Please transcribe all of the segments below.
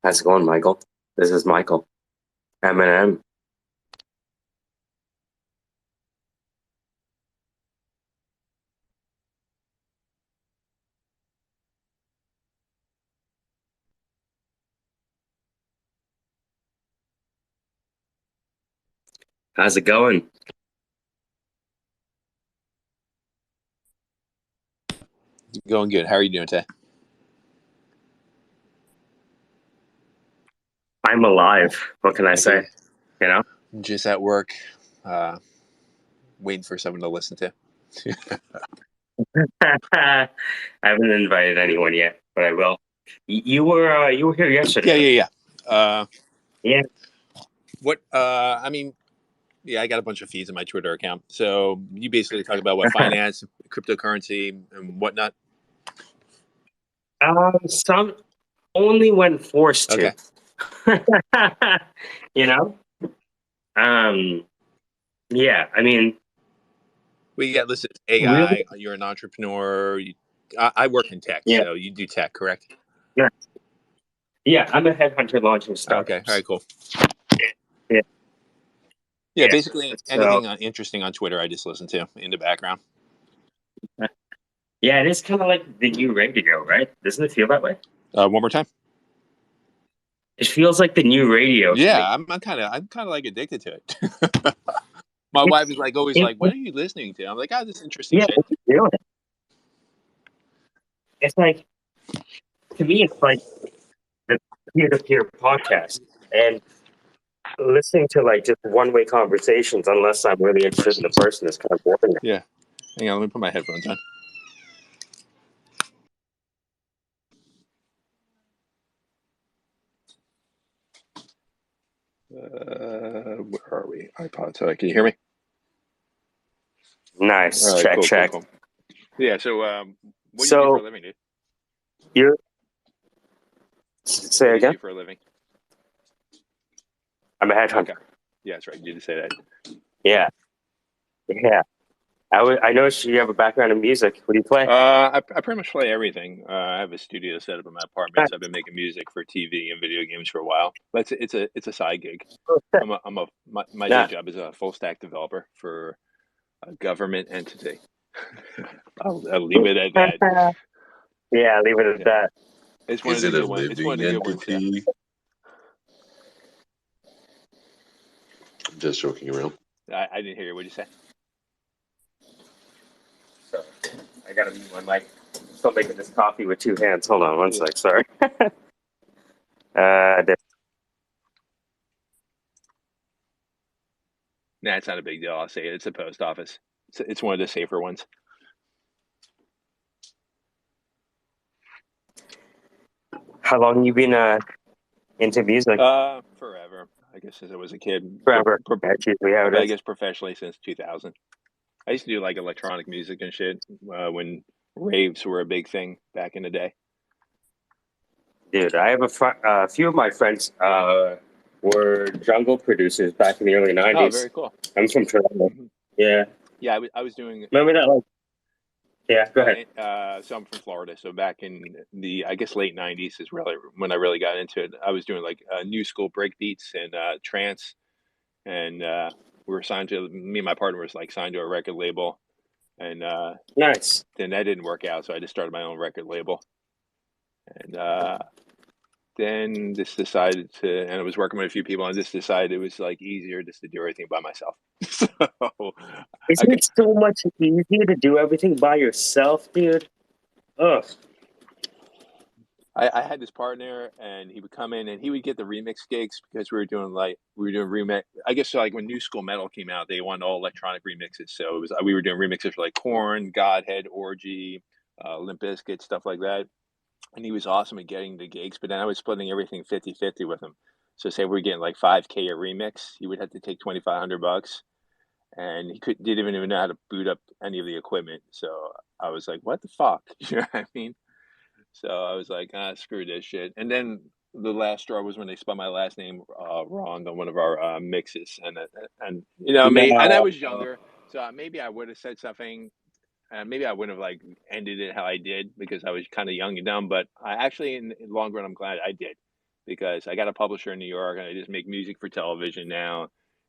How's it going, Michael? This is Michael. Eminem. How's it going? Going good. How are you doing today? I'm alive. What can I say? You know? Just at work, waiting for someone to listen to. I haven't invited anyone yet, but I will. You were here yesterday. Yeah. Yeah. What? I mean, yeah, I got a bunch of feeds in my Twitter account. So you basically talk about what finance, cryptocurrency, and whatnot. Some only when forced to. Okay. You know? Yeah, I mean, We got listed as AI. really? You're an entrepreneur. I work in tech, Yeah. so you do tech, correct? Yeah. Yeah, I'm a headhunter launching startups. Okay. All right. Cool. Yeah. Yeah. Basically, So, anything interesting on Twitter, I just listen to in the background. yeah, it is kind of like the new radio, right? Doesn't it feel that way? One more time. It feels like the new radio. Yeah, I'm kind of like addicted to it. My wife is like always like, "What are you listening to?" I'm like, "Oh, this is interesting Yeah, shit." what you doing? It's like, to me, it's like the peer-to-peer podcast, and listening to like just one-way conversations, unless I'm really interested in the person, is kind of boring. Yeah. Hang on, let me put my headphones on. Where are we? iPod. So can you hear me? Nice. All right, Check, cool. check. Yeah. So, what do you do for a living, dude? You're say What do again? you do for a living? I'm a headhunter. Okay. Yeah, that's right. You did say that. Yeah, yeah. I noticed you have a background in music. What do you play? I pretty much play everything. I have a studio set up in my apartment, so I've been making music for TV and video games for a while. But it's a side gig. My day Nah. job is a full stack developer for a government entity. I'll leave it at that. Yeah, leave it at Yeah. that. It's one of Is the it a good ones. It's one of living the good ones. Yeah. entity? I'm just joking around. I didn't hear you. What did you say? So, I gotta mute my mic. Still making this coffee with two hands. Hold on one sec. Sorry. There. Nah, it's not a big deal. I'll say it. It's a post office. It's one of the safer ones. How long you been into music? Forever. I guess since I was a kid. Forever. That's usually how it I is. guess professionally since 2000. I used to do like electronic music and shit when raves were a big thing back in the day. Dude, I have a few of my friends were jungle producers back in the early 90s. Oh, very cool. I'm from Toronto. Mm-hmm. Yeah. Yeah, I was doing. Remember that? Like, yeah, go ahead. So I'm from Florida. So back in the, I guess, late 90s is really when I really got into it. I was doing like new school break beats and trance. And we were signed to, me and my partner was like signed to a record label. And Nice. then that didn't work out. So I just started my own record label. And then just decided to, and I was working with a few people, and just decided it was like easier just to do everything by myself. So Isn't it so much easier to do everything by yourself, dude? Ugh. I had this partner, and he would come in and he would get the remix gigs because we were doing remix. I guess like when New School Metal came out, they wanted all electronic remixes. So it was we were doing remixes for like Korn, Godhead, Orgy, Limp Bizkit, stuff like that. And he was awesome at getting the gigs, but then I was splitting everything 50-50 with him. So say we were getting like 5K a remix, he would have to take $2,500, and he didn't even know how to boot up any of the equipment. So I was like, what the fuck? You know what I mean? So I was like, screw this shit. And then the last straw was when they spelled my last name wrong on one of our mixes, and you know, and I was younger, so maybe I would have said something. Maybe I wouldn't have like ended it how I did because I was kind of young and dumb. But I actually, in the long run, I'm glad I did because I got a publisher in New York and I just make music for television now,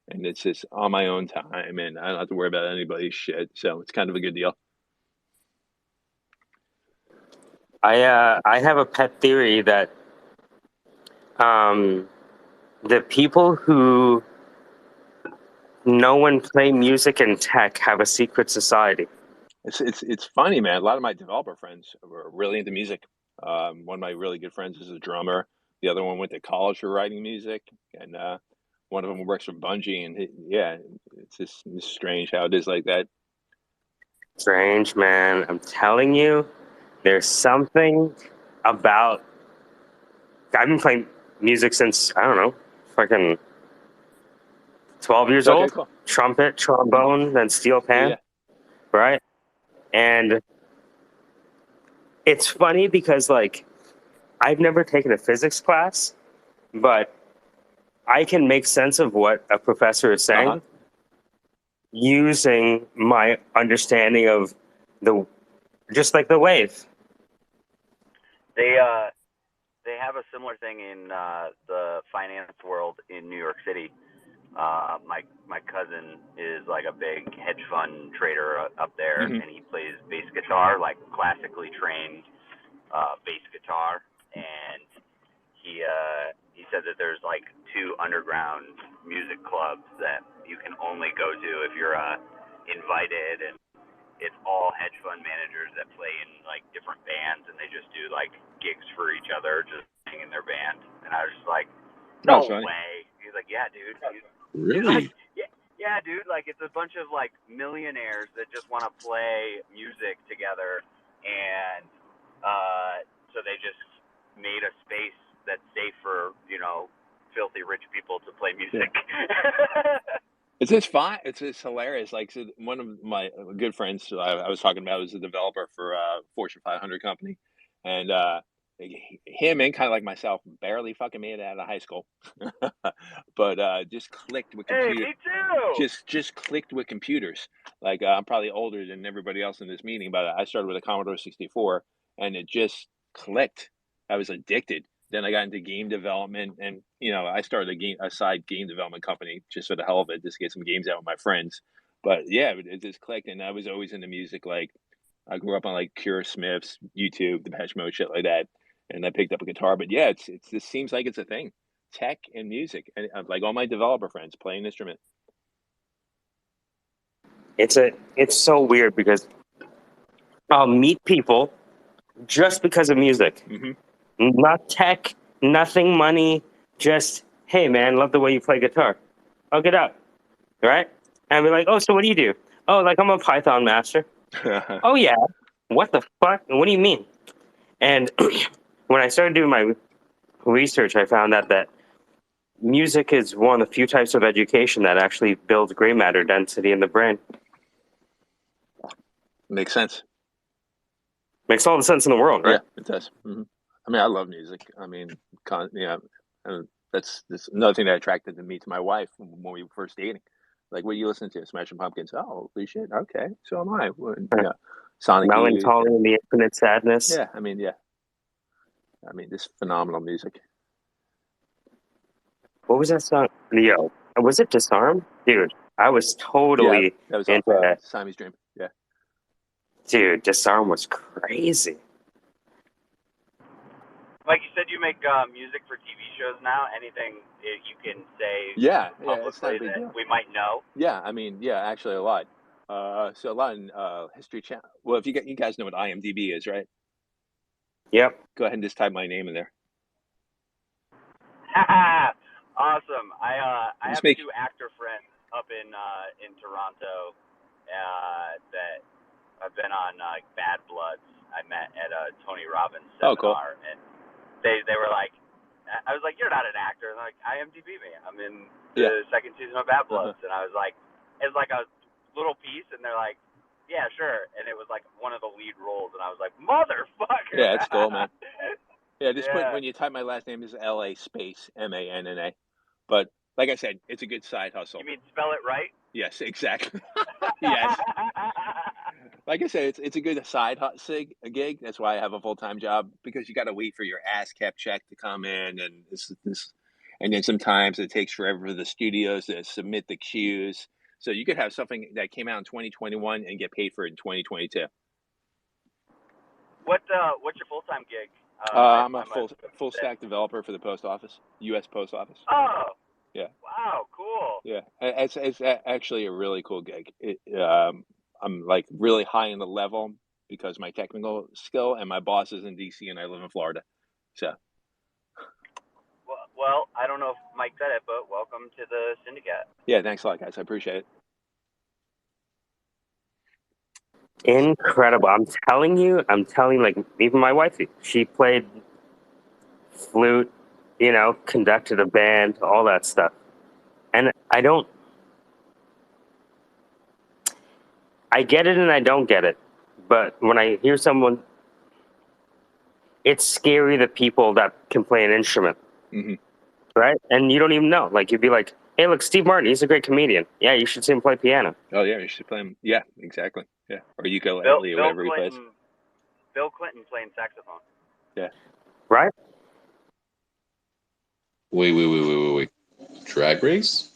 and it's just on my own time, and I don't have to worry about anybody's shit. So it's kind of a good deal. I have a pet theory that the people who know and play music and tech have a secret society. It's funny, man. A lot of my developer friends were really into music. One of my really good friends is a drummer. The other one went to college for writing music, and one of them works for Bungie. And yeah, it's strange how it is like that. Strange, man. I'm telling you, there's something about. I've been playing music since, I don't know, fucking 12 years Okay, old. cool. Trumpet, trombone, then steel pan, Yeah. right? And it's funny because, like, I've never taken a physics class, but I can make sense of what a professor is saying Uh-huh. using my understanding of just like the wave. They have a similar thing in the finance world in New York City. My cousin is like a big hedge fund trader up there, Mhm. and he plays bass guitar, like classically trained bass guitar. And he said that there's like 2 underground music clubs that you can only go to if you're invited, and it's all hedge fund managers that play in like different bands, and they just do like gigs for each other, just playing in their band. And I was just like, Oh, no that's funny. way. He's like, yeah, dude. He's Really? like, yeah, dude. Like, it's a bunch of like millionaires that just want to play music together, and so they just made a space that's safe for filthy rich people to play music. It's just fine. It's just hilarious. Like, so one of my good friends I was talking about was a developer for a Fortune 500 company, and him and kind of like myself barely fucking made it out of high school, but just clicked with Hey, computer. me too. Just clicked with computers. Like I'm probably older than everybody else in this meeting, but I started with a Commodore 64, and it just clicked. I was addicted. Then I got into game development, and I started a side game development company just for the hell of it, just to get some games out with my friends. But yeah, it just clicked, and I was always into music. Like I grew up on like Cure Smiths, YouTube, Depeche Mode, shit like that, and I picked up a guitar. But yeah, it just seems like it's a thing, tech and music, and like all my developer friends play an instrument. It's so weird because I'll meet people just because of music. Mm-hmm. Not tech, nothing money, just, hey man, love the way you play guitar. I'll get out. Right? And be like, oh, so what do you do? Oh, like I'm a Python master. Oh yeah. What the fuck? What do you mean? And when I started doing my research, I found out that music is one of the few types of education that actually builds gray matter density in the brain. Makes sense. Makes all the sense in the world, right? Yeah, it does. Mm-hmm. I mean, I love music. I mean, that's another thing that attracted me to my wife when we were first dating. Like, what are you listening to? Smashing Pumpkins. Oh, holy shit. Okay, so am I. Well, yeah, Sonic Youth. Melancholy and the infinite sadness. Yeah, I mean, this phenomenal music. What was that song? Leo. Was it Disarm? Dude, I was totally that was into off Siamese Dream. Yeah. Dude, Disarm was crazy. Like you said, you make music for TV shows now. Anything you can say It's not a publicly big that deal. we might know? Yeah, I mean, actually a lot. So a lot in History Channel. Well, if you guys know what IMDb is, right? Yep. Go ahead and just type my name in there. Awesome. I have 2 actor friends up in Toronto that have been on Bad Bloods. I met at a Tony Robbins seminar, cool. and they were like, I was like, you're not an actor. And they're like, IMDb me. I'm in the 2nd season of Bad Bloods, and I was like, it's like a little piece, and they're like, yeah, sure. And it was like one of the lead roles, and I was like, motherfucker. Yeah, it's cool, man. Yeah, just put when you type my last name is LA space MANNA. But like I said, it's a good side hustle. You mean spell it right? Yes, exactly. Yes. like I said, it's a good side a gig. That's why I have a full-time job, because you got to wait for your ASCAP check to come in, and and then sometimes it takes forever for the studios to submit the cues. So you could have something that came out in 2021 and get paid for it in 2022. What's your full time gig? I'm a full stack developer for the post office, U.S. Post Office. Oh, Yeah. wow, cool. Yeah, it's actually a really cool gig. I'm like really high in the level because my technical skill, and my boss is in DC and I live in Florida. So Well, I don't know if Mike said it, but welcome to the Syndicate. yeah, thanks a lot, guys. I appreciate it. Incredible. I'm telling you, like, even my wifey, she played flute, conducted a band, all that stuff. And I get it and I don't get it. But when I hear someone, it's scary, the people that can play an instrument, Mhm. right? And you don't even know. Like, you'd be like, hey, look, Steve Martin, he's a great comedian. Yeah, you should see him play piano. Oh yeah, you should play him. Yeah, exactly. Yeah, or ukulele or whatever he plays. Bill Clinton playing saxophone. Yeah. Right? Wait. Drag Race?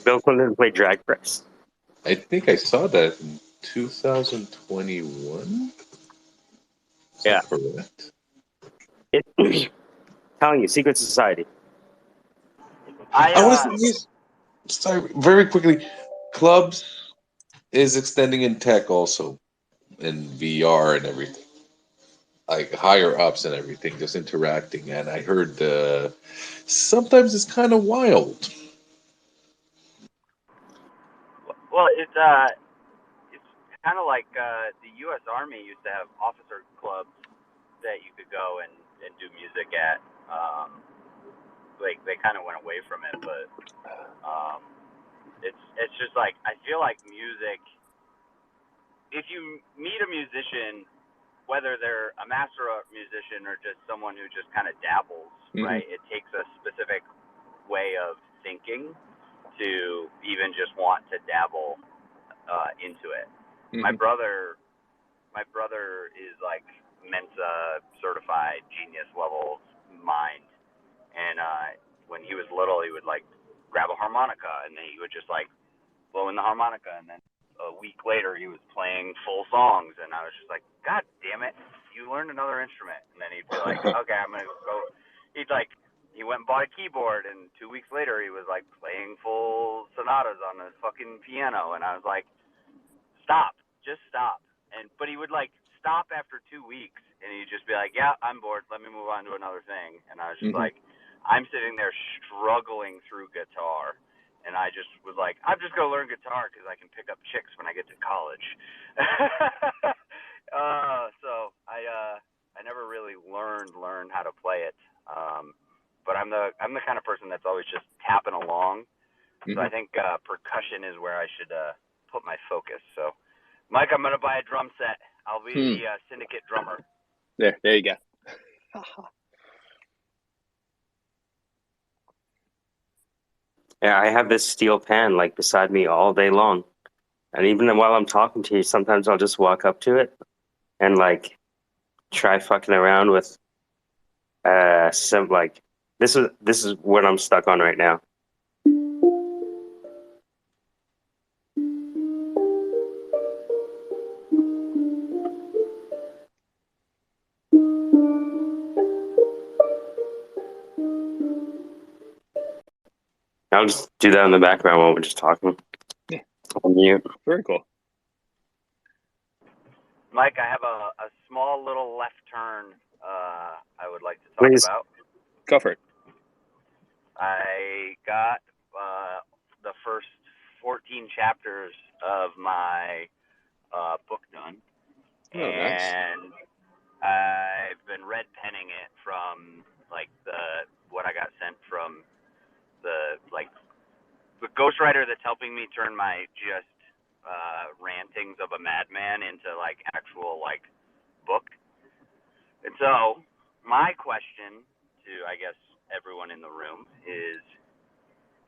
Bill Clinton played Drag Race. I think I saw that in 2021. Is Yeah. that correct? Telling you, Secret Society. I want to say, sorry, very quickly, clubs is extending in tech also, in VR and everything, like higher ups and everything, just interacting. And I heard sometimes it's kind of wild. Well, it's kind of like the U.S. Army used to have officer clubs that you could go and do music at. Like they kind of went away from it, but it's just like I feel like music. If you meet a musician, whether they're a master musician or just someone who just kind of dabbles, right? It takes a specific way of thinking to even just want to dabble into it. My brother is like Mensa certified genius level mind, and when he was little, he would like grab a harmonica and then he would just like blow in the harmonica, and then a week later he was playing full songs, and I was just like, God damn it, you learned another instrument. And then he'd be like, okay, I'm gonna go. He went and bought a keyboard, and 2 weeks later he was like playing full sonatas on the fucking piano, and I was like, stop, just stop. But he would like stop after 2 weeks, and he'd just be like, yeah, I'm bored, let me move on to another thing. And I was just like, I'm sitting there struggling through guitar, and I just was like, I'm just gonna learn guitar because I can pick up chicks when I get to college. So I never really learned how to play it. But I'm the kind of person that's always just tapping along. So I think percussion is where I should put my focus. So, Mike, I'm gonna buy a drum set. I'll be the Syndicate drummer. There you go. Yeah, I have this steel pan like beside me all day long. And even while I'm talking to you, sometimes I'll just walk up to it and like try fucking around with some like this is what I'm stuck on right now. I'll just do that in the background while we're just talking. Yeah. On mute. Very cool. Mike, I have a small little left turn I would like to talk about. Go for it. I got the first 14 chapters of my book done. Oh, nice. And I've been red penning it from like what I got sent from the ghostwriter that's helping me turn my just rantings of a madman into like actual like book. And so my question to I guess everyone in the room is,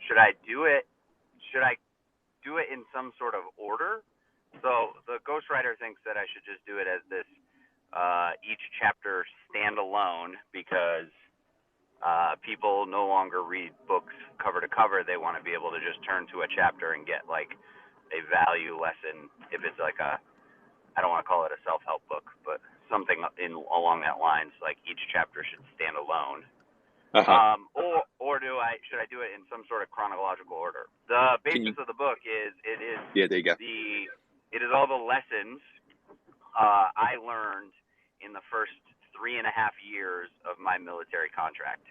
should I do it in some sort of order. So the ghostwriter thinks that I should just do it as this each chapter standalone, because people no longer read books cover to cover. They want to be able to just turn to a chapter and get like a value lesson. If it's like I don't want to call it a self-help book, but something along that lines, like each chapter should stand alone. Or should I do it in some sort of chronological order? The basis of the book is there you go. It is all the lessons I learned in the first 3.5 years of my military contract.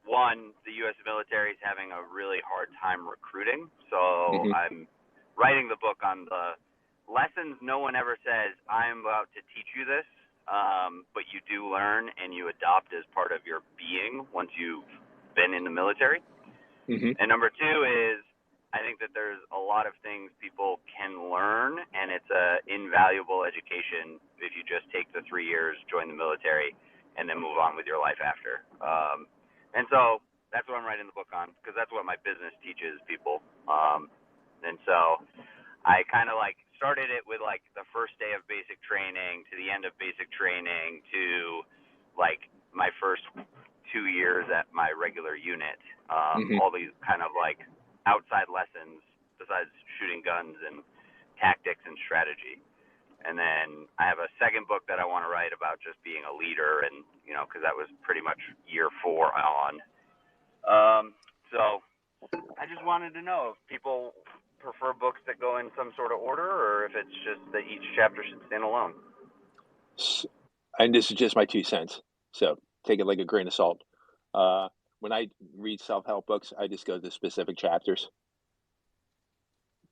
One, the U.S. military is having a really hard time recruiting, so I'm writing the book on the lessons no one ever says, I'm about to teach you this, but you do learn and you adopt as part of your being once you've been in the military. And number two is, I think that there's a lot of things people can learn, and it's an invaluable education if you just take the 3 years, join the military, and then move on with your life after. And so that's what I'm writing the book on, because that's what my business teaches people. And so I kind of like started it with like the first day of basic training to the end of basic training to like my first 2 years at my regular unit. All these kind of like outside lessons besides shooting guns and tactics and strategy. And then I have a second book that I want to write about just being a leader, and because that was pretty much year 4 on. So I just wanted to know if people prefer books that go in some sort of order, or if it's just that each chapter should stand alone. And this is just my 2 cents, so take it like a grain of salt. When I read self-help books, I just go to specific chapters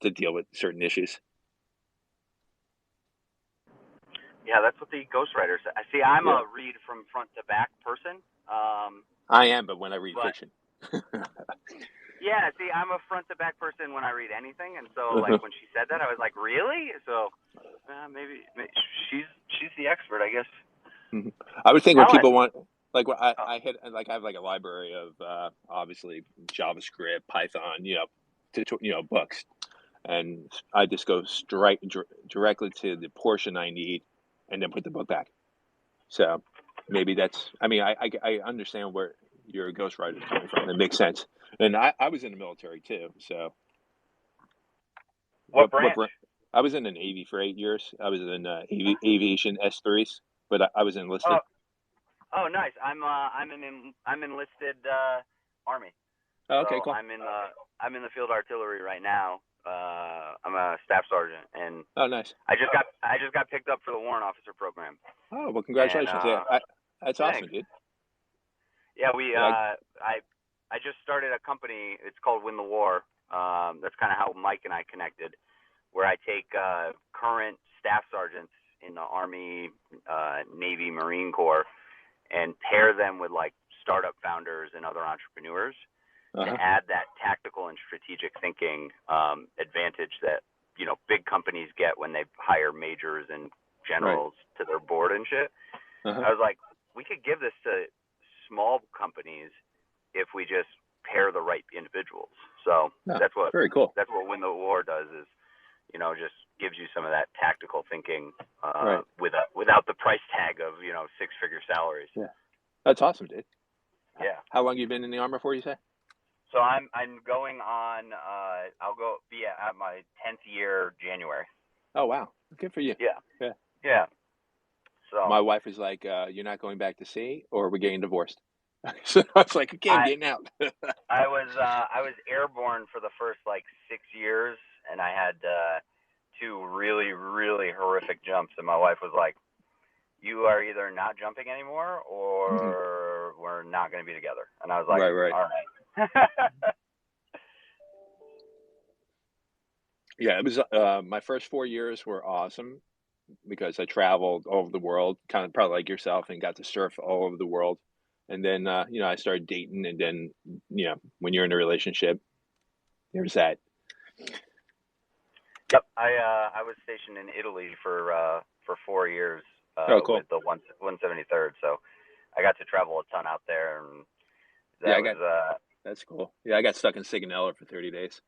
to deal with certain issues. Yeah, that's what the ghostwriter said. See, I'm a read from front to back person. I am, but when I read fiction. Yeah, see, I'm a front to back person when I read anything, and so like when she said that, I was like, really? So maybe she's the expert, I guess. I would think when people want, like, I have like a library of obviously JavaScript, Python, books, and I just go directly to the portion I need, and then put the book back. So maybe that's. I mean, I understand where your ghostwriter is coming from. It makes sense. And I was in the military too. So what branch? I was in the Navy for 8 years. I was in aviation S3s, but I was enlisted. Oh, nice. I'm enlisted Army. Oh, okay, so cool. I'm in the field artillery right now. I'm a staff sergeant, and nice. I just got picked up for the warrant officer program. Oh, well, congratulations! And, that's awesome, dude. Yeah, I just started a company. It's called Win the War. That's kind of how Mike and I connected, where I take current staff sergeants in the Army, Navy, Marine Corps, and pair them with like startup founders and other entrepreneurs to add that tactical and strategic thinking advantage that big companies get when they hire majors and generals to their board and shit. I was like, we could give this to small companies if we just pair the right individuals. So that's what very cool. That's what Win the War does, is just gives you some of that tactical thinking without the price tag of 6-figure salaries. Yeah, that's awesome, dude. Yeah. How long have you been in the Army for, you say? So I'm going on. I'll go be at my 10th year January. Oh wow, good for you. Yeah. So my wife is like, "You're not going back to sea, or we're getting divorced." So I was like, "Okay, I'm getting out." I was airborne for the first like 6 years, and I had 2 really, really horrific jumps, and my wife was like, "You are either not jumping anymore, or we're not going to be together." And I was like, right. All right. Yeah, it was. My first 4 years were awesome because I traveled all over the world, kind of probably like yourself, and got to surf all over the world. And then, I started dating, and then, when you're in a relationship, there's that. Yep, I was stationed in Italy for 4 years cool. with the 173rd, so I got to travel a ton out there, and that's cool. Yeah, I got stuck in Sigonella for 30 days.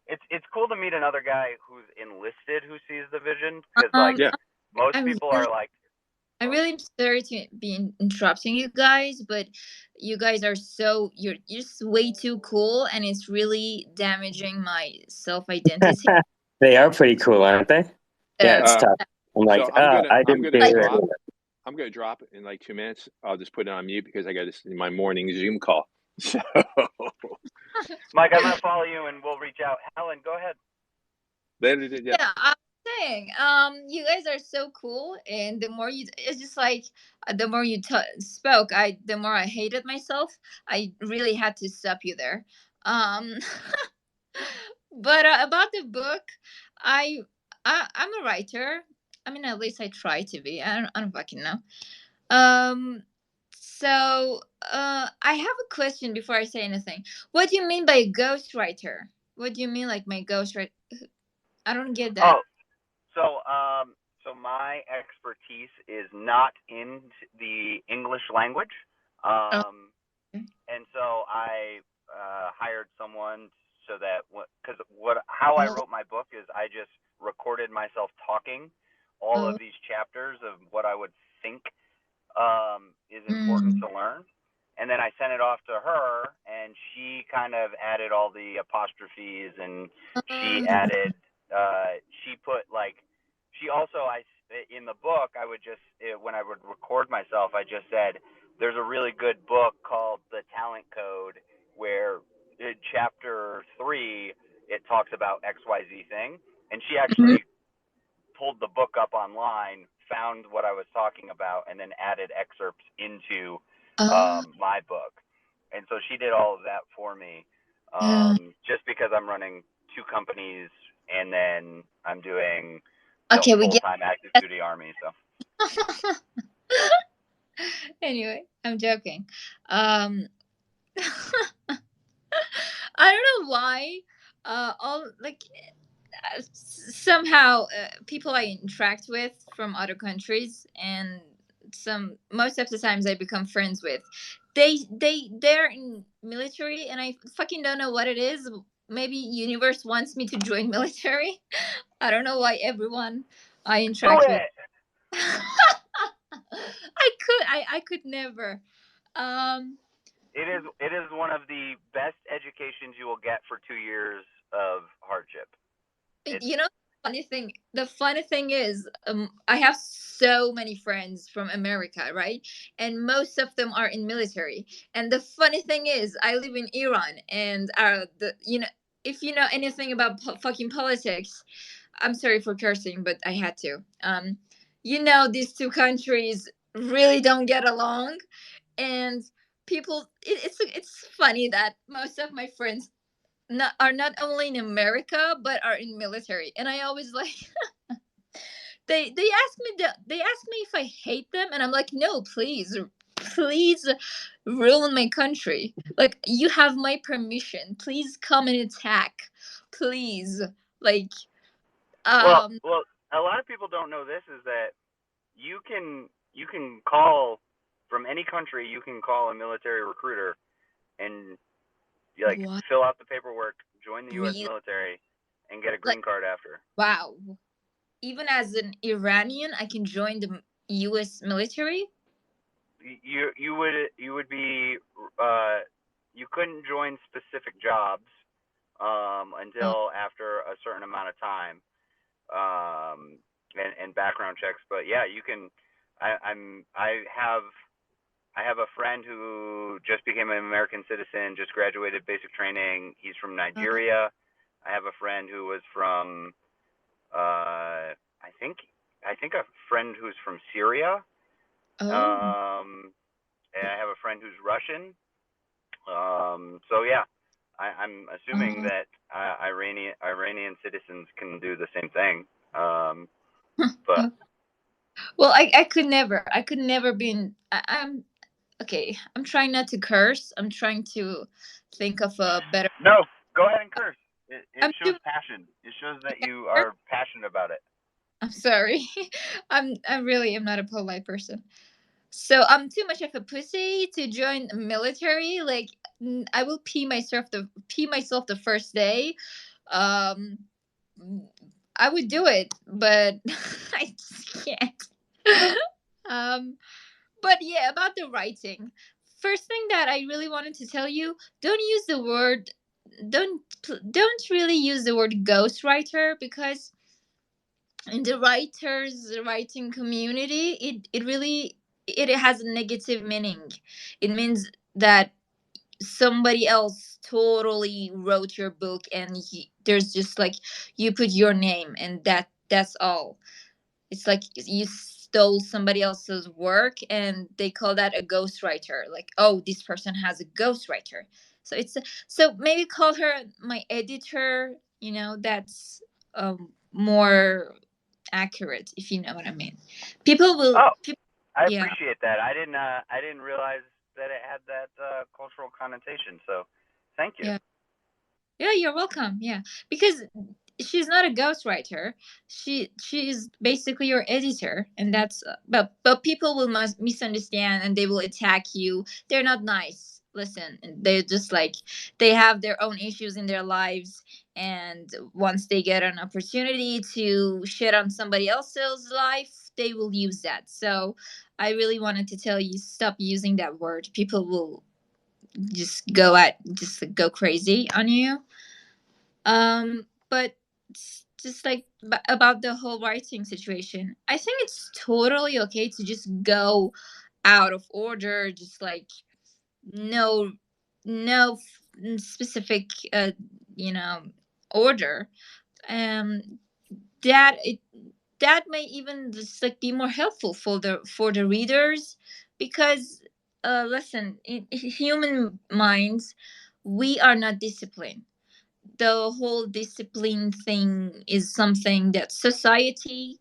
it's cool to meet another guy who's enlisted who sees the vision, because like Yeah. most I'm people really, are like, I'm really sorry to be interrupting you guys, but you guys are you're just way too cool, and it's really damaging my self-identity. They are pretty cool, aren't they? Yeah, it's So, tough. I'm like, So I'm gonna I I'm didn't gonna do like, drop. it. I'm gonna drop in like 2 minutes. I'll just put it on mute because I got this in my morning Zoom call. So Mike, I'm gonna follow you and we'll reach out. Helen, go ahead. yeah. yeah, I'm saying, you guys are so cool, and the more it's just like the more you spoke, the more I hated myself. I really had to stop you there. Um, but about the book, I, I'm a writer. I mean, at least I try to be. I don't fucking know. Um, so I have a question before I say anything. What do you mean by ghostwriter? What do you mean, like my ghostwriter? I don't get that. Oh, so my expertise is not in the English language. Oh, And so I hired someone so that how I oh, wrote my book is I just recorded myself talking all oh, of these chapters of what I would think is important mm, to learn. And then I sent it off to her, and she kind of added all the apostrophes, and she uh, added, she put like, she also, in the book, I would just, when I would record myself, I just said, there's a really good book called The Talent Code, where in chapter 3, it talks about XYZ thing. And she mhm, actually pulled the book up online, found what I was talking about, and then added excerpts into uh, my book. And so she did all of that for me, yeah. just because I'm running 2 companies, and then I'm doing the Okay, we get full-time active that. duty Army. So Anyway, I'm joking. Um, I don't know why. All like somehow people I interact with from other countries, and most of the times I become friends with, they're in military, and I fucking don't know what it is. Maybe universe wants me to join military. I don't know why everyone I do interact with. it. I could never. Um, It is one of the best educations you will get for 2 years of hardship. It's you know, the funny thing is, I have so many friends from America, right? And most of them are in military. And the funny thing is, I live in Iran, and if you know anything about fucking politics, I'm sorry for cursing, but I had to. These two countries really don't get along, and it's funny that most of my friends are not only in America but are in military, and I always like they ask me if I hate them, and I'm like, no, please ruin my country. Like, you have my permission. Please come and attack. Please, like, well, um, well. A lot of people don't know this is that you can call from any country. You can call a military recruiter and like what? fill out the paperwork, join the U.S. Really? military, and get a Like, green card after. wow. Even as an Iranian, I can join the U.S. military. You would be you couldn't join specific jobs Oh, until after a certain amount of time, and background checks. But yeah, you can. I have a friend who just became an American citizen, just graduated basic training. He's from Nigeria. I have a friend who was from I think a friend who's from Syria. oh, And I have a friend who's Russian. So yeah, I'm assuming oh. that Iranian citizens can do the same thing. But Well, I could never be in. I'm okay. I'm trying not to curse. I'm trying to think of a better. no, go ahead and curse. It I'm shows too. passion. It shows that Okay, you are passionate about it. I'm sorry. I really am not a polite person. So I'm too much of a pussy to join the military. Like, I will pee myself the first day. Um, I would do it, but I just can't. um, but yeah, about the writing. First thing that I really wanted to tell you: don't use the word. Don't really use the word ghostwriter, because in the writers writing community, it really, it has a negative meaning. It means that somebody else totally wrote your book, and there's just like, you put your name, and that's all. It's like you stole somebody else's work, and they call that a ghostwriter. Like, oh, this person has a ghostwriter. So so maybe call her my editor. That's more accurate, if you know what I mean. People will. Oh, I Yeah. appreciate that. I didn't realize that it had that cultural connotation. So, thank you. Yeah. Yeah, you're welcome. Yeah, because she's not a ghostwriter. She's basically your editor, and that's. But people will misunderstand, and they will attack you. They're not nice. Listen, they're just like, they have their own issues in their lives, and once they get an opportunity to shit on somebody else's life, they will use that. So, I really wanted to tell you, stop using that word. People will just go crazy on you. But just like about the whole writing situation, I think it's totally okay to just go out of order, just like no, no specific, you know, order. Um, that it that may even just like be more helpful for the readers, because listen, in human minds, we are not disciplined. The whole discipline thing is something that society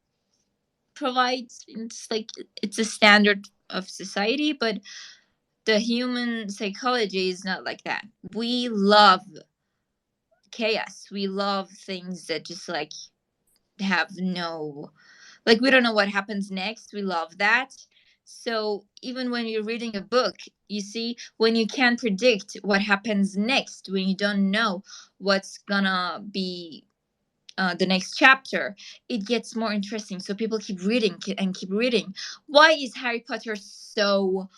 provides. It's like, it's a standard of society, but the human psychology is not like that. We love chaos. We love things that just like have no, like, we don't know what happens next. We love that. So even when you're reading a book, you see, when you can't predict what happens next, when you don't know what's gonna be the next chapter, it gets more interesting. So people keep reading and keep reading. Why is Harry Potter so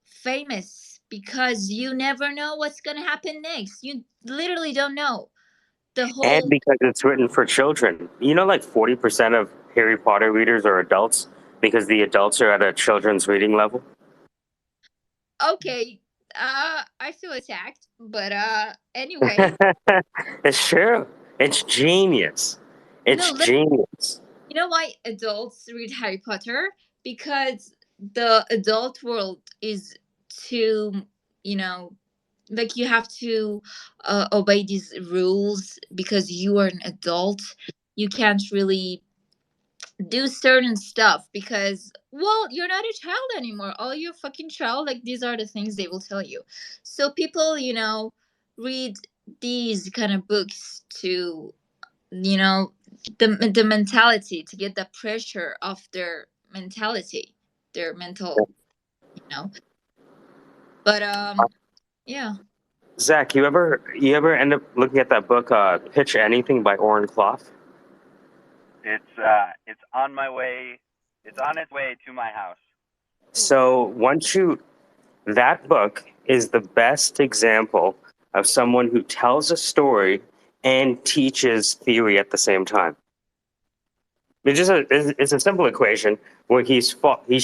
famous? Because you never know what's gonna happen next. You literally don't know. The And whole. because it's written for children. Like 40% of Harry Potter readers are adults because the adults are at a children's reading level. Okay, I feel attacked, but anyway. It's true. It's genius. No, It's genius. you know why adults read Harry Potter? Because the adult world is too, you know, like, you have to obey these rules because you are an adult. You can't really do certain stuff because, well, you're not a child anymore. All you're fucking child. Like, these are the things they will tell you. So people, read these kind of books to, the mentality, to get the pressure off their mentality, their mental, you know. But yeah. Zach, you ever end up looking at that book, Pitch Anything by Oren Clough? It's on my way. It's on its way to my house. So that book is the best example of someone who tells a story and teaches theory at the same time. It's a simple equation where he's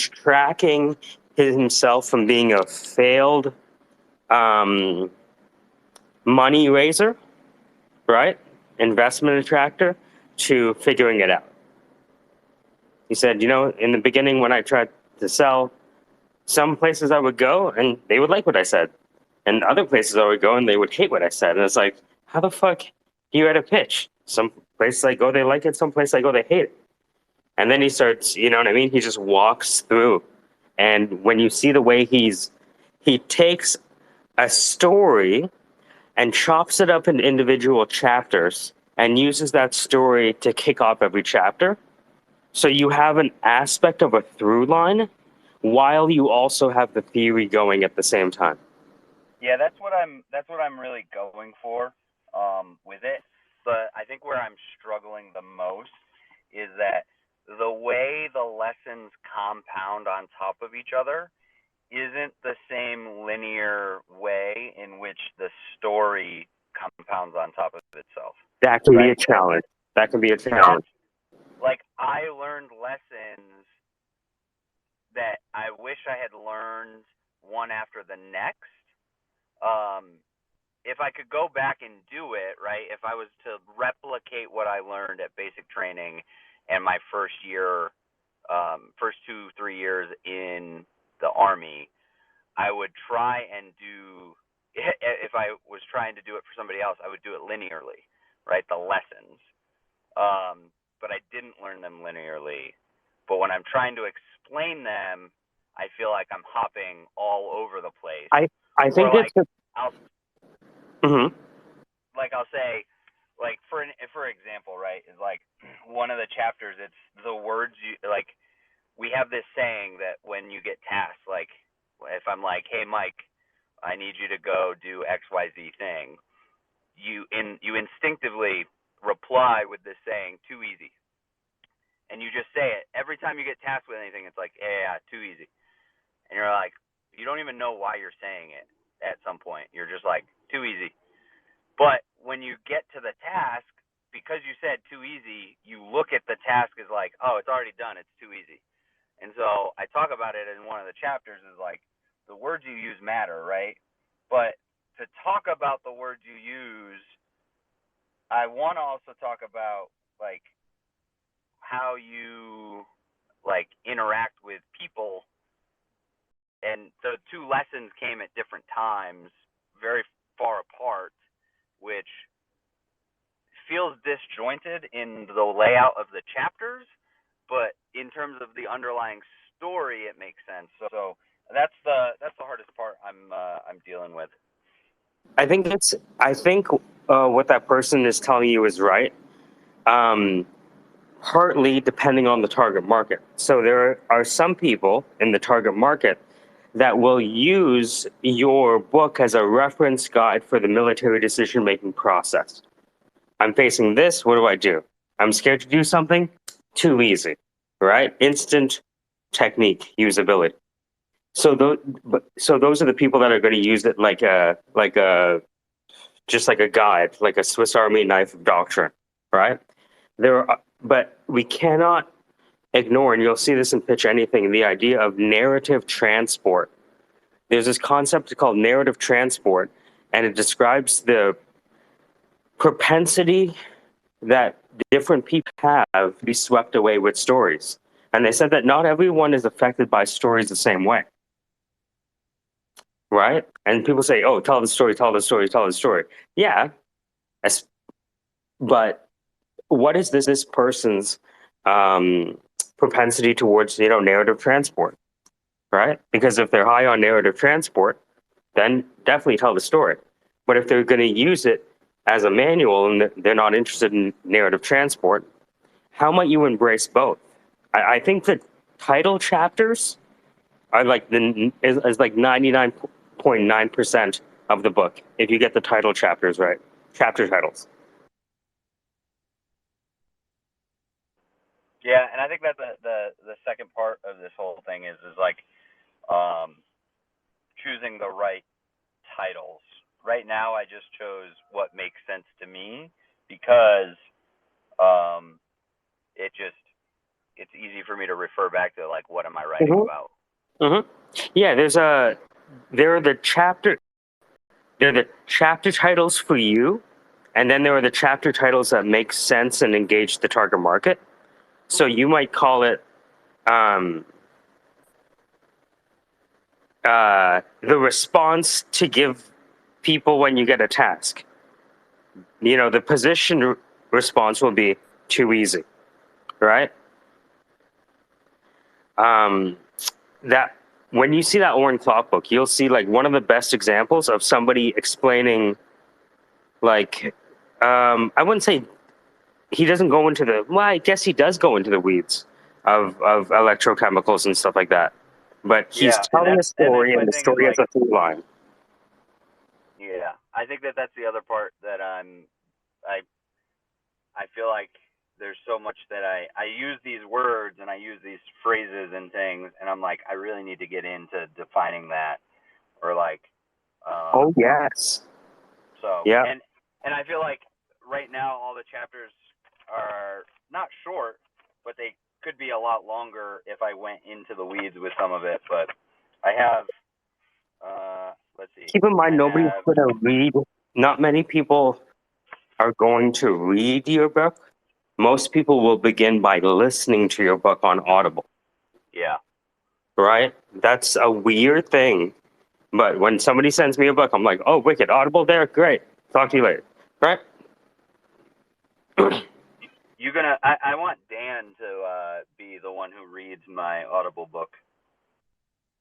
tracking himself from being a failed um, money raiser, right? Investment attractor, to figuring it out. He said, in the beginning when I tried to sell, some places I would go and they would like what I said. And other places I would go and they would hate what I said. And it's like, how the fuck do you at a pitch? Some places I go, they like it. Some places I go, they hate it. And then he starts, you know what I mean? He just walks through. And when you see the way he takes a story and chops it up into individual chapters and uses that story to kick off every chapter. So you have an aspect of a through line while you also have the theory going at the same time. Yeah, that's what I'm really going for with it. But think where I'm struggling the most is that the way the lessons compound on top of each other isn't the same linear way in which the story compounds on top of itself. That can be a Right? challenge. That can be a challenge. Like, I learned lessons that I wish I had learned one after the next. If I could go back and do it, right, if I was to replicate what I learned at basic training and my first year, first 2-3 years in the Army, I would try and do, if I was trying to do it for somebody else, I would do it linearly, right, the lessons. But I didn't learn them linearly. But when I'm trying to explain them, I feel like I'm hopping all over the place. I think like, it's like I'll say, like for example, right, is like one of the chapters. It's the words you like. We have this saying that when you get tasked, like if I'm like, hey Mike, I need you to go do XYZ thing, you instinctively reply with this saying, too easy. And you just say it every time you get tasked with anything. It's like, yeah, too easy. And you're like, you don't even know why you're saying it at some point. You're just like, too easy. But when you get to the task, because you said too easy, you look at the task as like, oh, it's already done. It's too easy. And so I talk about it in one of the chapters is like, the words you use matter, right? But to talk about the words you use, I want to also talk about like how you like interact with people. And the two lessons came at different times, very far apart, which feels disjointed in the layout of the chapters, but in terms of the underlying story, it makes sense. So that's the hardest part I'm dealing with. I think what that person is telling you is right. Partly depending on the target market. So there are some people in the target market that will use your book as a reference guide for the military decision-making process. I'm facing this, what do? I'm scared to do something? Too easy, right? Instant technique, usability. So those are the people that are going to use it like a just like a guide, like a Swiss Army knife of doctrine, right? But we cannot ignore, and you'll see this in Pitch Anything, the idea of narrative transport. There's this concept called narrative transport, and it describes the propensity that different people have to be swept away with stories. And they said that not everyone is affected by stories the same way. Right? And people say, oh, tell the story, tell the story, tell the story. Yeah. But what is this person's propensity towards, narrative transport? Right? Because if they're high on narrative transport, then definitely tell the story. But if they're going to use it as a manual and they're not interested in narrative transport, how might you embrace both? I think the title chapters are like is like 99.9% of the book if you get the title chapters right, chapter titles. Yeah, and I think that the second part of this whole thing is like choosing the right titles. Right now, I just chose what makes sense to me because it's easy for me to refer back to like what am I writing about. Yeah, there are the chapter titles for you, and then there are the chapter titles that make sense and engage the target market. So you might call it the response to give people when you get a task. The position response will be too easy, right? That when you see that Oren Clock book, you'll see like one of the best examples of somebody explaining, like, I wouldn't say he doesn't go into well, I guess he does go into the weeds of electrochemicals and stuff like that. But he's telling a story, and the story has a through line. Yeah, I think that's the other part that I feel like there's so much that I use these words and I use these phrases and things, and I'm like, I really need to get into defining that, or like, Oh yes. so Yeah. and I feel like right now all the chapters are not short, but they could be a lot longer if I went into the weeds with some of it. But I have, let's see, Keep in mind, I nobody's have, going to read. Not many people are going to read your book. Most people will begin by listening to your book on Audible, yeah. right? That's a weird thing. But when somebody sends me a book, I'm like, oh, wicked, Audible there? Great. Talk to you later. Right? You gonna? I want Dan to be the one who reads my Audible book.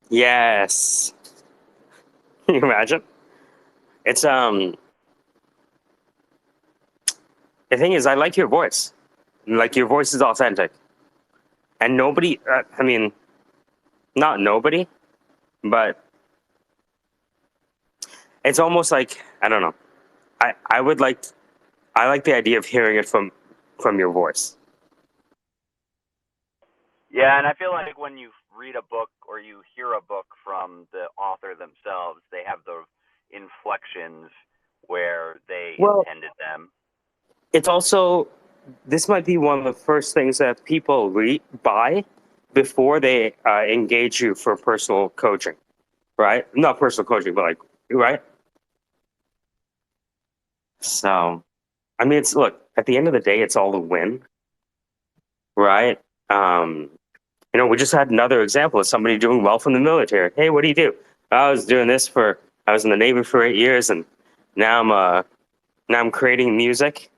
Yes. Can you imagine? It's the thing is, I like your voice. Like, your voice is authentic. And nobody, I mean, not nobody, but it's almost like, I don't know. I would like, I like the idea of hearing it from your voice. Yeah, and I feel like when you read a book or you hear a book from the author themselves, they have the inflections where they Well, intended them. it's also, this might be one of the first things that people buy before they engage you for personal coaching, right? Not personal coaching, but like, right? So, I mean, it's, look, at the end of the day, it's all a win, right? We just had another example of somebody doing well from the military. Hey, what do you do? I was doing this I was in the Navy for 8 years, and now I'm creating music.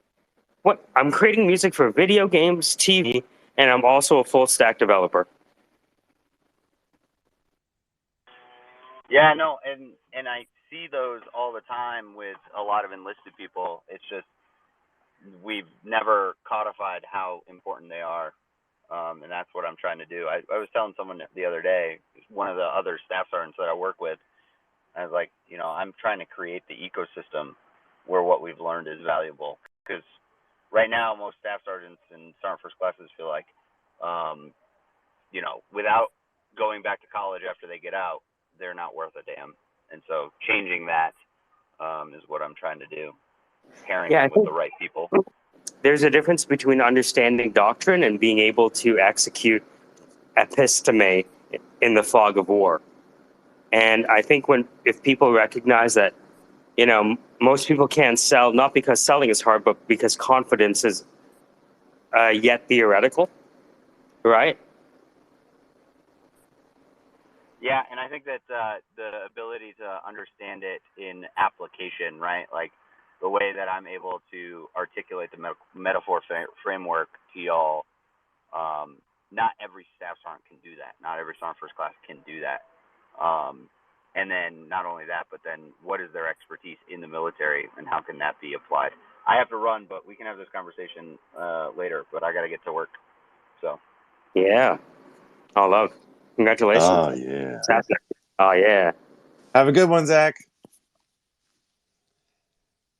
What? I'm creating music for video games, TV, and I'm also a full stack developer. Yeah, no, and I see those all the time with a lot of enlisted people. It's just we've never codified how important they are, and that's what I'm trying to do. I was telling someone the other day, one of the other staff sergeants that I work with, I was like, I'm trying to create the ecosystem where what we've learned is valuable. Because right now, most staff sergeants and sergeant first classes feel like, without going back to college after they get out, they're not worth a damn. And so changing that is what I'm trying to do, pairing Yeah, I them with think the right people. there's a difference between understanding doctrine and being able to execute episteme in the fog of war. And I think if people recognize that, most people can't sell, not because selling is hard, but because confidence is yet theoretical, right? Yeah, and I think that the ability to understand it in application, right? Like the way that I'm able to articulate the metaphor framework to y'all. Not every staff sergeant can do that. Not every sergeant first class can do that. And then not only that, but then what is their expertise in the military and how can that be applied? I have to run, but we can have this conversation later. But I got to get to work. So. Yeah. Oh, love. Congratulations. Oh, yeah. Oh, yeah. Have a good one, Zach.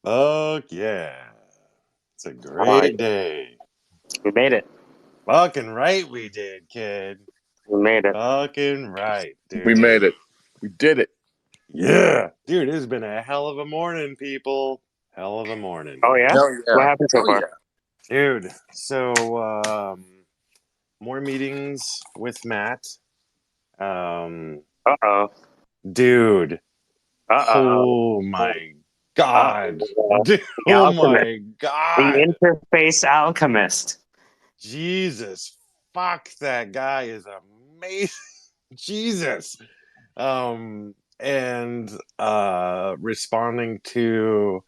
Fuck yeah. It's a great day. We made it. Fucking right we did, kid. We made it. Fucking right, dude. We made it. We did it. Yeah. Dude, it has been a hell of a morning, people. Hell of a morning. Oh, yeah? Hell yeah. What happened so Oh, far? yeah. Dude, so more meetings with Matt. Uh-oh. Dude. Uh-oh. Oh my God. Uh-oh. Dude, The oh alchemist. my God. The interface alchemist. Jesus. Fuck, that guy is amazing. Jesus. And responding to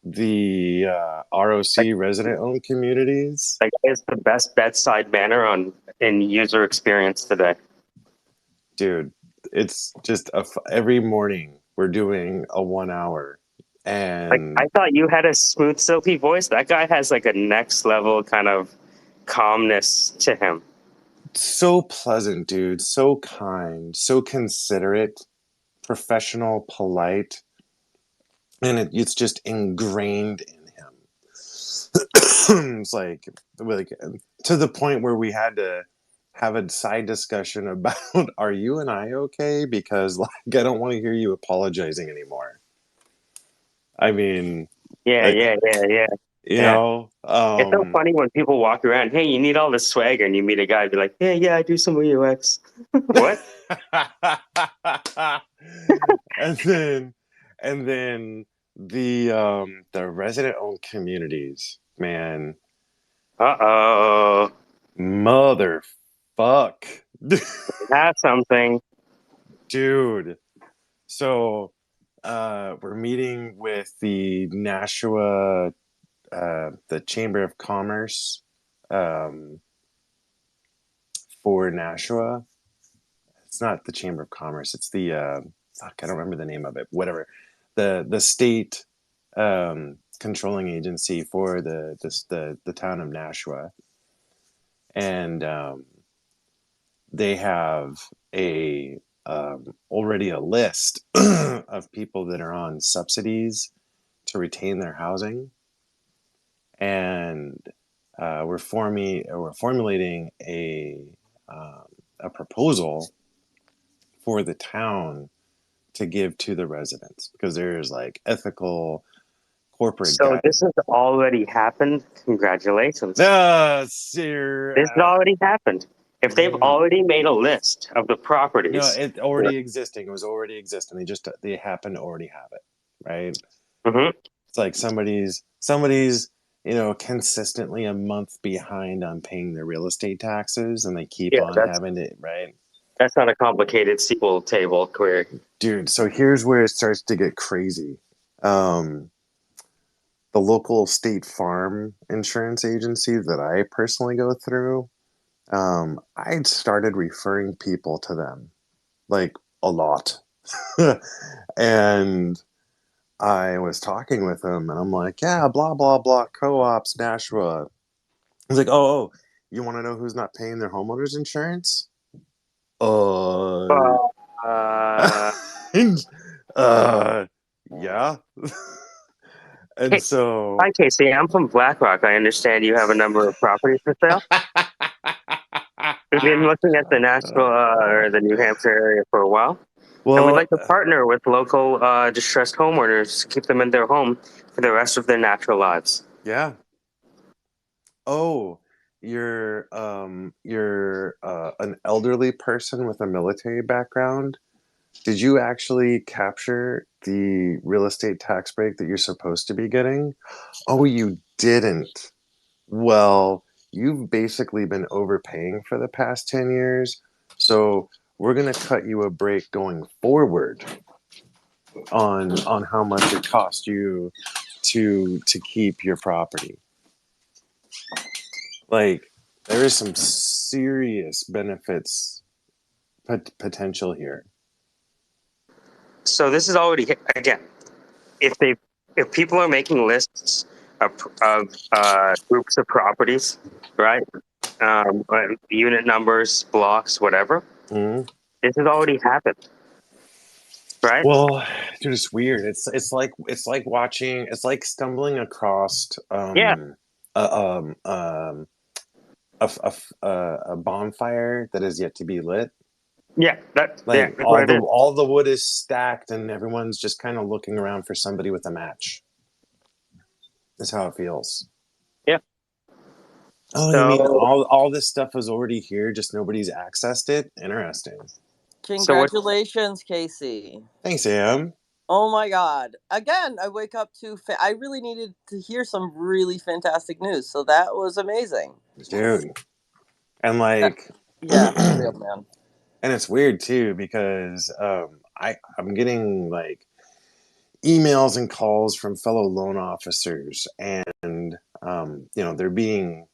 the ROC resident-owned communities. That guy is the best bedside manner in user experience today. Dude, it's just every morning we're doing a 1 hour. And I thought you had a smooth, silky voice. That guy has like a next level kind of calmness to him. so pleasant, dude. So kind, so considerate, professional, polite. And it's just ingrained in him. it's like to the point where we had to have a side discussion about, are you and I okay? Because like I don't want to hear you apologizing anymore. I mean, Yeah, like, yeah, yeah, yeah. you Yeah. know, It's so funny when people walk around, hey, you need all this swagger, and you meet a guy, be like, yeah, I do some UX. What? and then the resident owned communities, man, Uh-oh. motherfuck. That's something. Dude. So we're meeting with the Nashua, the Chamber of Commerce, for Nashua. It's not the Chamber of Commerce. It's the fuck. I don't remember the name of it. Whatever. The state controlling agency for the town of Nashua, and they have a already a list of people that are on subsidies to retain their housing, and we're formulating a proposal for the town to give to the residents, because there's like ethical corporate So this has already happened. Congratulations. sir. This has already happened. If they've already made a list of the No, properties. it already existing. It was already existing. They happen to already have it, right? Mhm. It's like somebody's consistently a month behind on paying their real estate taxes, and they keep on having it, right? That's not a complicated SQL table query. Dude, so here's where it starts to get crazy. The local state farm insurance agency that I personally go through, I started referring people to them, like a lot. And I was talking with them, and I'm like, yeah, blah, blah, blah, co-ops, Nashua. He's like, oh, you want to know who's not paying their homeowners insurance? Uh, Uh, yeah. And hey, so, hi, Casey. I'm from BlackRock. I understand you have a number of properties for sale. We've been looking at the Nashville or the New Hampshire area for a while. And we'd well, like to partner with local distressed homeowners to keep them in their home for the rest of their natural lives. yeah. Oh, you're an elderly person with a military background. Did you actually capture the real estate tax break that you're supposed to be getting? Oh, you didn't. Well, you've basically been overpaying for the past 10 years. So we're going to cut you a break going forward on how much it cost you to keep your property. Like, there is some serious benefits potential here. So this is already, again, if people are making lists of groups of properties, right? Unit numbers, blocks, whatever. Mm-hmm. This has already happened, right? Well, dude, it's weird. It's like watching. It's like stumbling across a, a bonfire that is yet to be lit. Yeah, that's all the wood is stacked, and everyone's just kind of looking around for somebody with a match. That's how it feels. Yeah. Oh, so, you mean all this stuff is already here, just nobody's accessed it? Interesting. Congratulations, Casey. Thanks, Sam. Oh my God. Again, I wake up to... I really needed to hear some really fantastic news. So that was amazing. Dude. And like... Yeah, for real, man. And it's weird, too, because I'm getting, like, emails and calls from fellow loan officers, and, they're being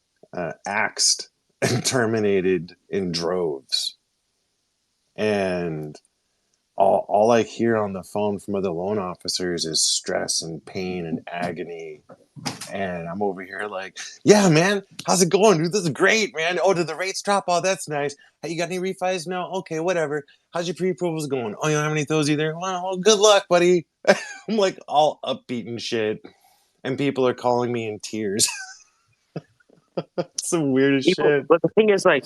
axed and terminated in droves. And all I hear on the phone from other loan officers is stress and pain and agony. And I'm over here like, yeah, man, how's it going, dude? This is great, man. Oh, did the rates drop? Oh, that's nice. Hey, you got any refis? No? Okay, whatever. How's your pre-approvals going? Oh, you don't have any of those either? Well, good luck, buddy. I'm like all upbeat and shit. And people are calling me in tears. It's the weirdest shit. But the thing is, like,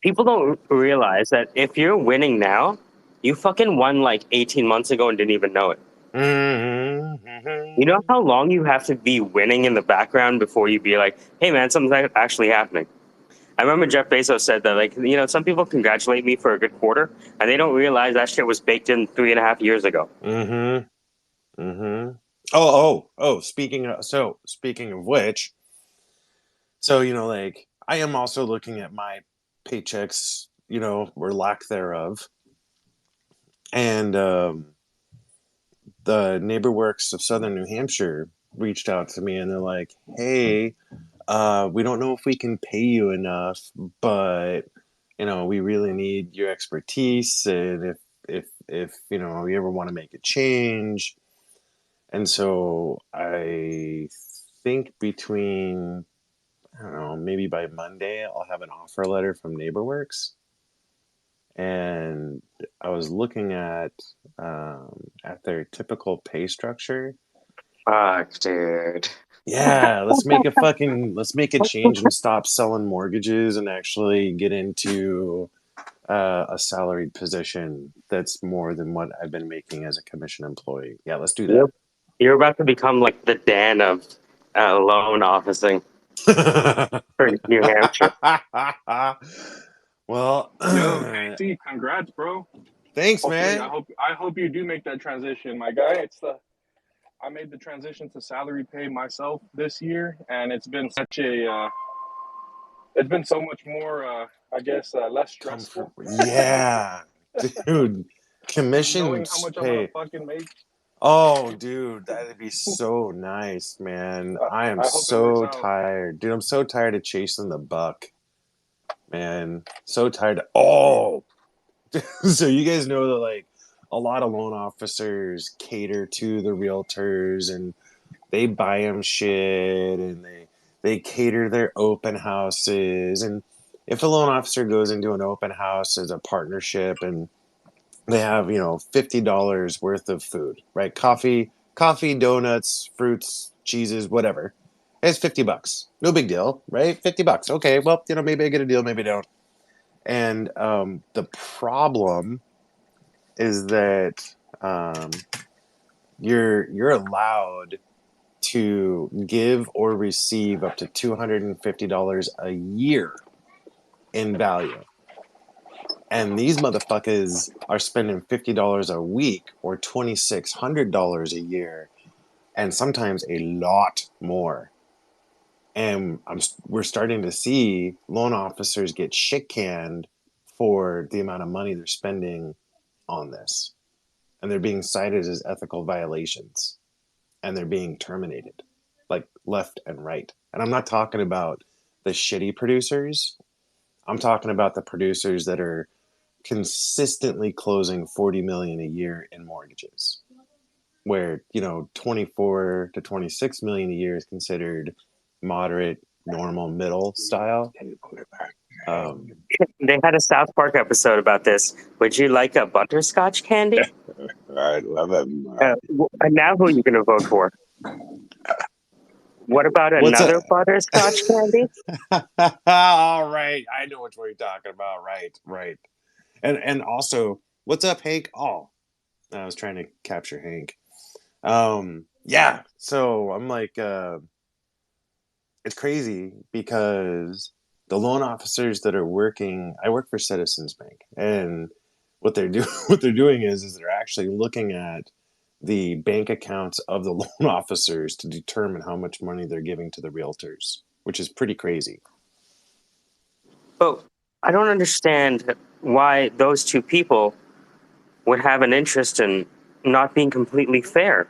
people don't realize that if you're winning now, you fucking won like 18 months ago and didn't even know it. You know how long you have to be winning in the background before you be like, hey man, something's actually happening. I remember Jeff Bezos said that, like, you know, some people congratulate me for a good quarter, and they don't realize that shit was baked in 3.5 years ago. Oh. Speaking of which, so you know, like, I am also looking at my paychecks, you know, or lack thereof, and the NeighborWorks of Southern New Hampshire reached out to me, and they're like, "Hey, we don't know if we can pay you enough, but you know, we really need your expertise, and if you know you ever want to make a change." And so I think between, I don't know, maybe by Monday I'll have an offer letter from NeighborWorks. And I was looking at their typical pay structure. Fuck, dude. Yeah, let's make a change and stop selling mortgages and actually get into a salaried position that's more than what I've been making as a commission employee. Yeah, let's do that. You're about to become like the Dan of loan officing for New Hampshire. Well, Yo, see, congrats, bro. Thanks, Hopefully, man. I hope you do make that transition, my guy. I made the transition to salary pay myself this year, and it's been it's been so much more, I guess, less stressful. Yeah, dude. Knowing how Commissions much I'm gonna pay. fucking make. Oh, dude, that'd be so nice, man. I am I hope it works so out. tired. Dude, I'm so tired of chasing the buck. Man, so tired. Oh, so you guys know that, like, a lot of loan officers cater to the realtors, and they buy them shit, and they cater their open houses. And if a loan officer goes into an open house as a partnership, and they have, you know, $50 worth of food, right? Coffee, donuts, fruits, cheeses, whatever. It's $50. No big deal, right? $50. Okay, well, you know, maybe I get a deal, maybe I don't. And the problem is that you're allowed to give or receive up to $250 a year in value. And these motherfuckers are spending $50 a week or $2,600 a year, and sometimes a lot more. And we're starting to see loan officers get shit canned for the amount of money they're spending on this. And they're being cited as ethical violations. And they're being terminated, like, left and right. And I'm not talking about the shitty producers. I'm talking about the producers that are consistently closing 40 million a year in mortgages, where, you know, 24 to 26 million a year is considered moderate, normal, middle style. They had a South Park episode about this. Would you like a butterscotch candy? I love it. And now who are you going to vote for? What about another butterscotch candy? All right, I know what you're talking about. Right. And also, what's up, Hank? Oh, I was trying to capture Hank. Yeah. So I'm like, it's crazy because the loan officers that are working, I work for Citizens Bank, and what they're doing is they're actually looking at the bank accounts of the loan officers to determine how much money they're giving to the realtors, which is pretty crazy. But I don't understand why those two people would have an interest in not being completely fair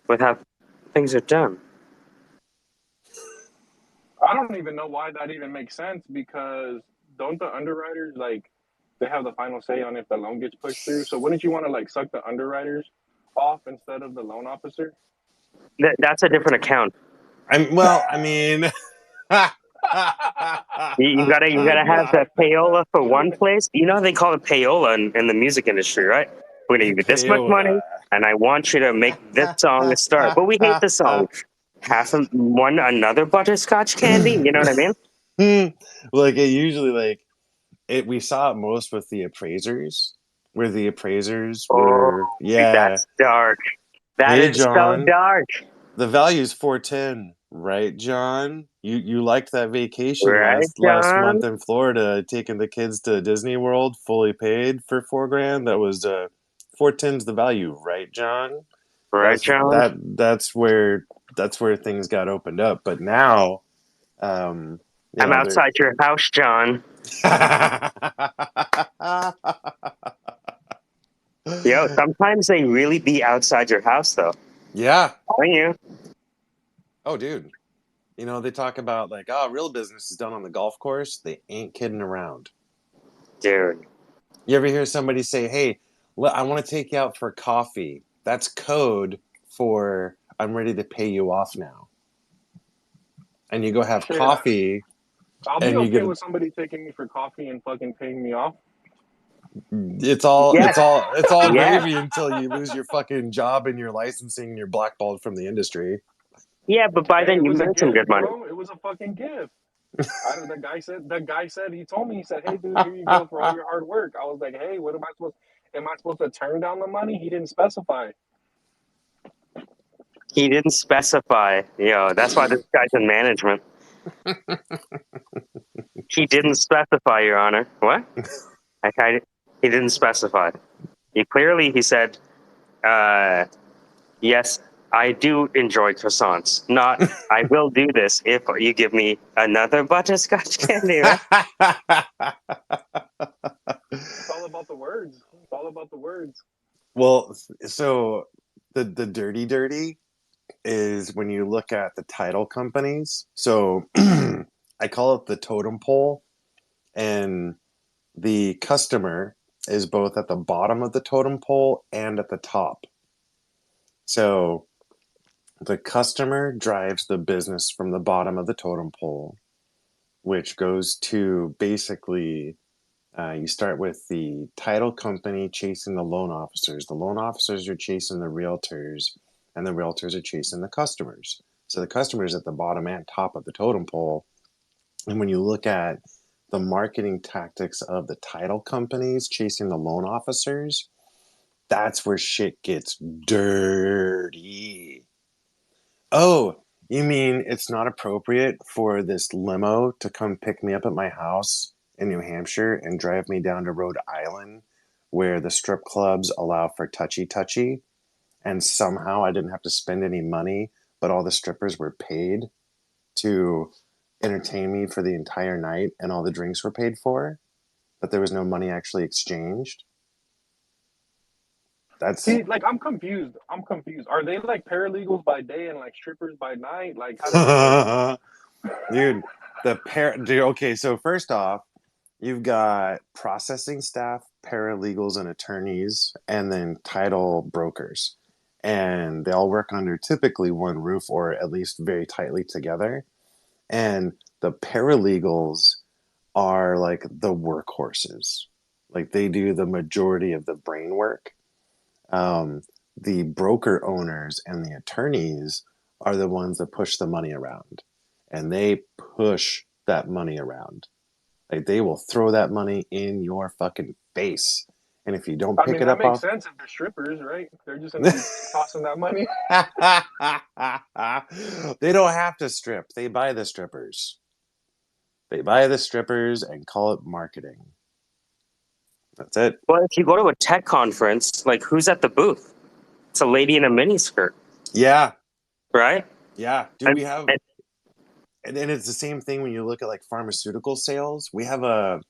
with how things are done. I don't even know why that even makes sense, because don't the underwriters, like, they have the final say on if the loan gets pushed through? So wouldn't you want to, like, suck the underwriters off instead of the loan officer? That's a different account. I mean, You gotta have the payola for one place. You know how they call it payola in the music industry, right? We're gonna give you this much money, and I want you to make this song a start. But we hate the song. another butterscotch candy. You know what I mean? Like it usually we saw it most with the appraisers, where the appraisers Oh, were yeah. that's dark. That Hey is so John, dark. the value's 410, right, John? You liked that vacation Right, last John? month in Florida, taking the kids to Disney World, fully paid for $4,000. That was 410's the value, right, John? Right, John? That's where things got opened up. But now, I'm they're outside your house, John. Yo, sometimes they really be outside your house, though. Yeah. Aren't you? Oh, dude. They talk about real business is done on the golf course. They ain't kidding around. Dude. You ever hear somebody say, "Hey, I want to take you out for coffee"? That's code for "I'm ready to pay you off now." And you go have Shit, coffee, I'll be and you okay get with somebody taking me for coffee and fucking paying me off. it's all Yes. it's all it's all Yes. gravy until you lose your fucking job and your licensing and you're blackballed from the industry. Yeah, but by Hey, then it you was a made some gift, good money. bro. It was a fucking gift. The guy said he told me, he said, "Hey, dude, here you go for all your hard work." I was like, "Hey, what am I supposed to turn down the money?" He didn't specify. He didn't specify. Yo, that's why this guy's in management. He didn't specify, Your Honor. What? He didn't specify. He said, yes, I do enjoy croissants. Not, I will do this if you give me another butterscotch candy, right? It's all about the words. It's all about the words. Well, so the dirty is when you look at the title companies. So I call it the totem pole, and the customer is both at the bottom of the totem pole and at the top. So the customer drives the business from the bottom of the totem pole, which goes to basically you start with the title company chasing the loan officers. The loan officers are chasing the realtors, and the realtors are chasing the customers. So the customers at the bottom and top of the totem pole. And when you look at the marketing tactics of the title companies chasing the loan officers, that's where shit gets dirty. Oh, you mean it's not appropriate for this limo to come pick me up at my house in New Hampshire and drive me down to Rhode Island where the strip clubs allow for touchy and somehow I didn't have to spend any money, but all the strippers were paid to entertain me for the entire night and all the drinks were paid for, but there was no money actually exchanged? That's See, like, I'm confused. Are they like paralegals by day and like strippers by night? Like, how does it work? dude, okay, so first off, you've got processing staff, paralegals, and attorneys, and then title brokers. And they all work under typically one roof or at least very tightly together. And the paralegals are like the workhorses. Like they do the majority of the brain work. Um, the broker owners and the attorneys are the ones that push the money around. And they push that money around. Like they will throw that money in your fucking face. And if you don't I pick mean, it that up makes off sense if they're strippers, right? They're just gonna be tossing that money. they don't have to strip. They buy the strippers. They buy the strippers and call it marketing. That's it. Well, if you go to a tech conference, like, who's at the booth? It's a lady in a miniskirt, Yeah. right? Yeah. Dude, And, we have and and it's the same thing when you look at like pharmaceutical sales. We have a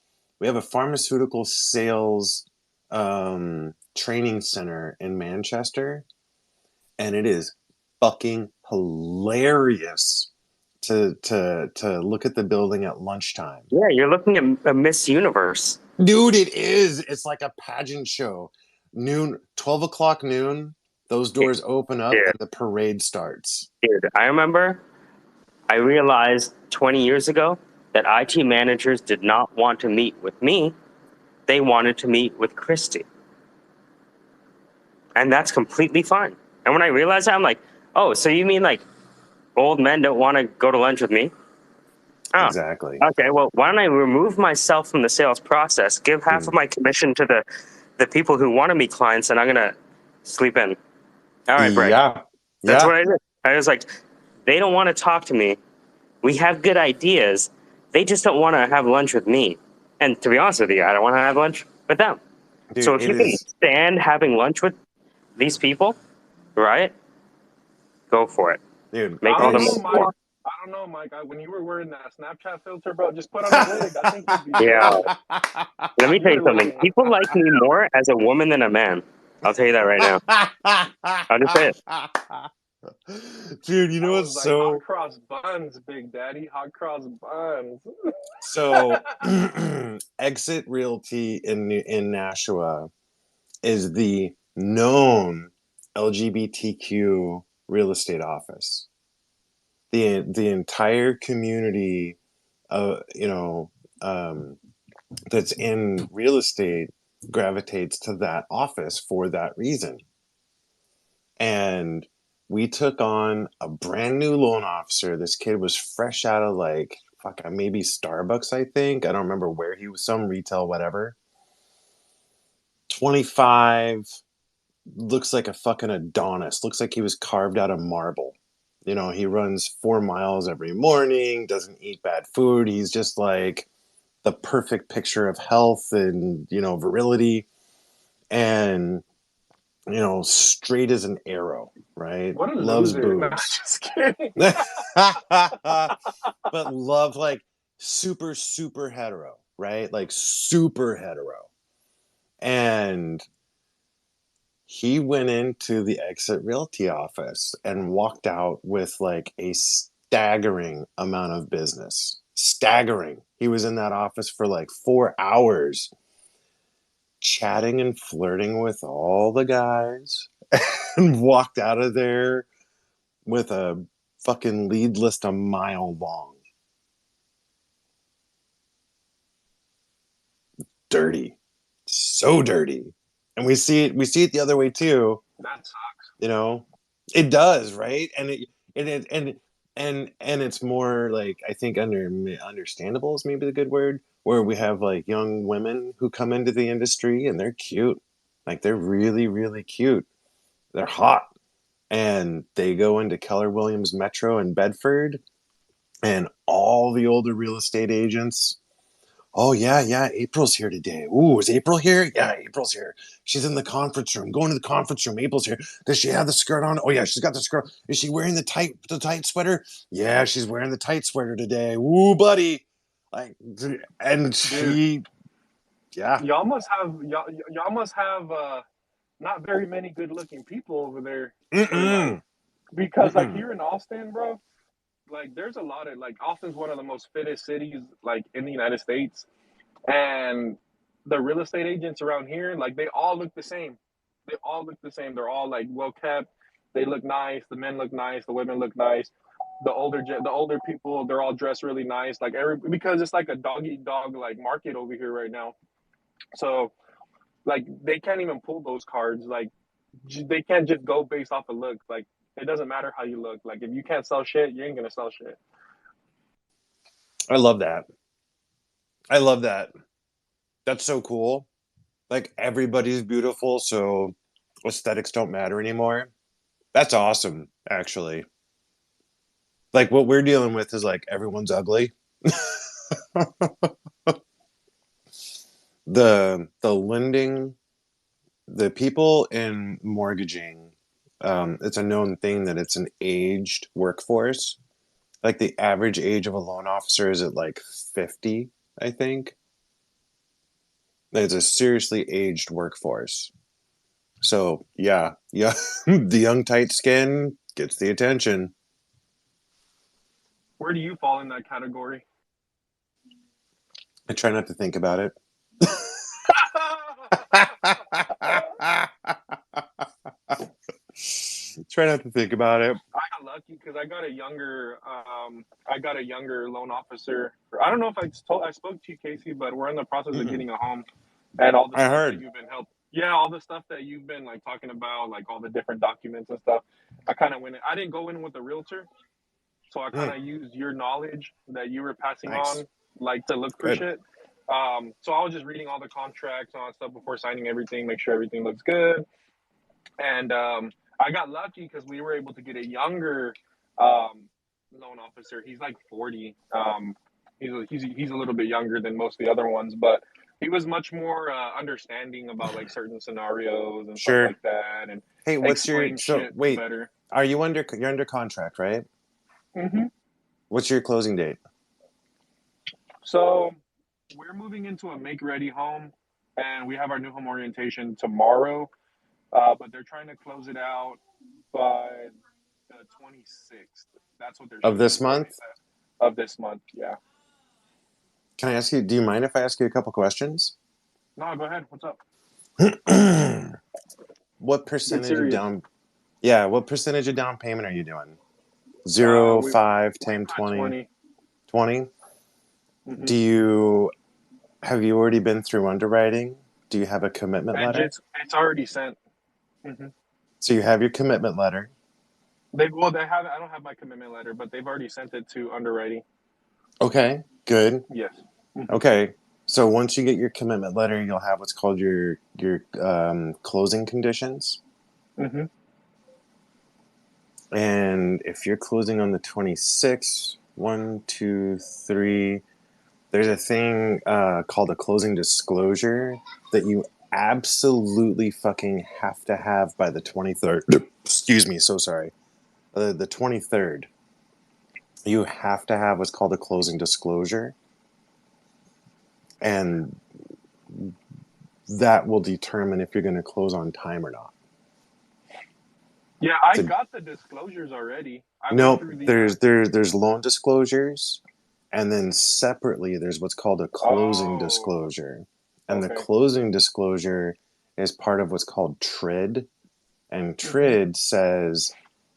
pharmaceutical sales training center in Manchester, and it is fucking hilarious to look at the building at lunchtime. yeah, you're looking at a Miss Universe. Dude, it is. It's like a pageant show. 12 o'clock noon, those doors open up Dude, and the parade starts. I realized 20 years ago that IT managers did not want to meet with me. They wanted to meet with Christy. And that's completely fine. And when I realized that, I'm like, oh, so you mean like old men don't want to go to lunch with me. Oh, Exactly. okay. Well, why don't I remove myself from the sales process, give half of my commission to the people who want to meet clients, and I'm gonna sleep in. All right, Brett. Yeah. That's what Yeah. I did. I was like, they don't want to talk to me. We have good ideas. They just don't want to have lunch with me. And to be honest with you, I don't want to have lunch with them. So Dude, if it you can is stand having lunch with these people, right? Go for it. dude, Make I all it don't the know, is money. Mike. I don't know, Mike. When you were wearing that Snapchat filter, bro, just put on a wig. I think you'd be Yeah. good. Let me You tell you were something. looking. People like me more as a woman than a man. I'll tell you that right now. I'll just say it. Dude, you know I what's was like, hot so cross buns, Big Daddy. Hot cross buns. so Exit Realty in Nashua is the known LGBTQ real estate office. The entire community you know that's in real estate gravitates to that office for that reason. And we took on a brand new loan officer. This kid was fresh out of like maybe Starbucks, I think. I don't remember where he was, some retail, whatever. 25, looks like a fucking Adonis. Looks like he was carved out of marble. You know, he runs 4 miles every morning, doesn't eat bad food. He's just like the perfect picture of health and, you know, virility. And straight as an arrow, right? What a Loves loser. No, boobs. just kidding. But love like super, super hetero, right? Like super hetero. And he went into the Exit Realty office and walked out with like a staggering amount of business. Staggering. He was in that office for like 4 hours chatting and flirting with all the guys and walked out of there with a fucking lead list a mile long. Dirty. So dirty. And we see it the other way too. That sucks. You know? It does, right? And it's more like, I think understandable is maybe the good word, where we have like young women who come into the industry and they're cute. Like they're really, really cute. They're hot. And they go into Keller Williams Metro in Bedford, and all the older real estate agents, oh yeah, April's here today. Ooh, is April here? Yeah, April's here. She's in the conference room. Going to the conference room. April's here. Does she have the skirt on? Oh yeah, she's got the skirt. Is she wearing the tight sweater? Yeah, she's wearing the tight sweater today. Ooh, buddy. Like, and Dude, she, yeah. y'all must have not very many good looking people over there. Or like Mm-mm. because like Mm-mm. here in Austin, bro, like there's a lot of like Austin's one of the most fittest cities like in the United States. And the real estate agents around here, like they all look the same. They all look the same. They're all like well kept. They look nice. The men look nice. The women look nice. The older people, they're all dressed really nice. Like because it's like a dog eat dog like market over here right now. So like they can't even pull those cards. Like they can't just go based off of looks. Like it doesn't matter how you look. Like if you can't sell shit, you ain't gonna sell shit. I love that. I love that. That's so cool. Like everybody's beautiful, so aesthetics don't matter anymore. That's awesome, actually. Like what we're dealing with is like everyone's ugly. The lending, the people in mortgaging, it's a known thing that it's an aged workforce. Like the average age of a loan officer is at like 50, I think. It's a seriously aged workforce. So yeah, the young tight skin gets the attention. Where do you fall in that category? I try not to think about it. Try not to think about it. I got lucky because I got a younger loan officer. I don't know if I spoke to you, Casey, but we're in the process of Mm-mm. getting a home, and all the I stuff that heard. you've been helped. Yeah, all the stuff that you've been like talking about, like all the different documents and stuff. I kind of went in. I didn't go in with a realtor. So I kind of used your knowledge that you were passing Nice. on, like to look for Good. shit. So I was just reading all the contracts and all that stuff before signing everything, make sure everything looks good. And I got lucky because we were able to get a younger loan officer. He's like 40. He's a little bit younger than most of the other ones, but he was much more understanding about like certain scenarios and stuff Sure. like that, and Hey, what's your explain shit wait? better. Are you you're under contract, right? Mm-hmm. What's your closing date? So we're moving into a make-ready home, and we have our new home orientation tomorrow. But they're trying to close it out by the 26th. That's what they're Of shooting this for. month? Of this month, yeah. Can I ask you? Do you mind if I ask you a couple questions? No, go ahead. What's up? What Get percentage of serious. down? Yeah, what percentage of down payment are you doing? 0, We 5, we 10, put 20? 20. 20? Mm-hmm. Have you already been through underwriting? Do you have a commitment And letter? it's already sent. Mm-hmm. So you have your commitment letter. They have. I don't have my commitment letter, but they've already sent it to underwriting. Okay, good. Yes. Mm-hmm. Okay, so once you get your commitment letter, you'll have what's called your closing conditions. Mm-hmm. And if you're closing on the 26th, 1, 2, 3, there's a thing called a closing disclosure that you absolutely fucking have to have by the 23rd. Excuse me, so sorry. The 23rd. You have to have what's called a closing disclosure. And that will determine if you're going to close on time or not. Yeah, I got the disclosures already. I went Nope, through the. there's loan disclosures, and then separately there's what's called a closing disclosure. And the Okay. closing disclosure is part of what's called TRID. And TRID says,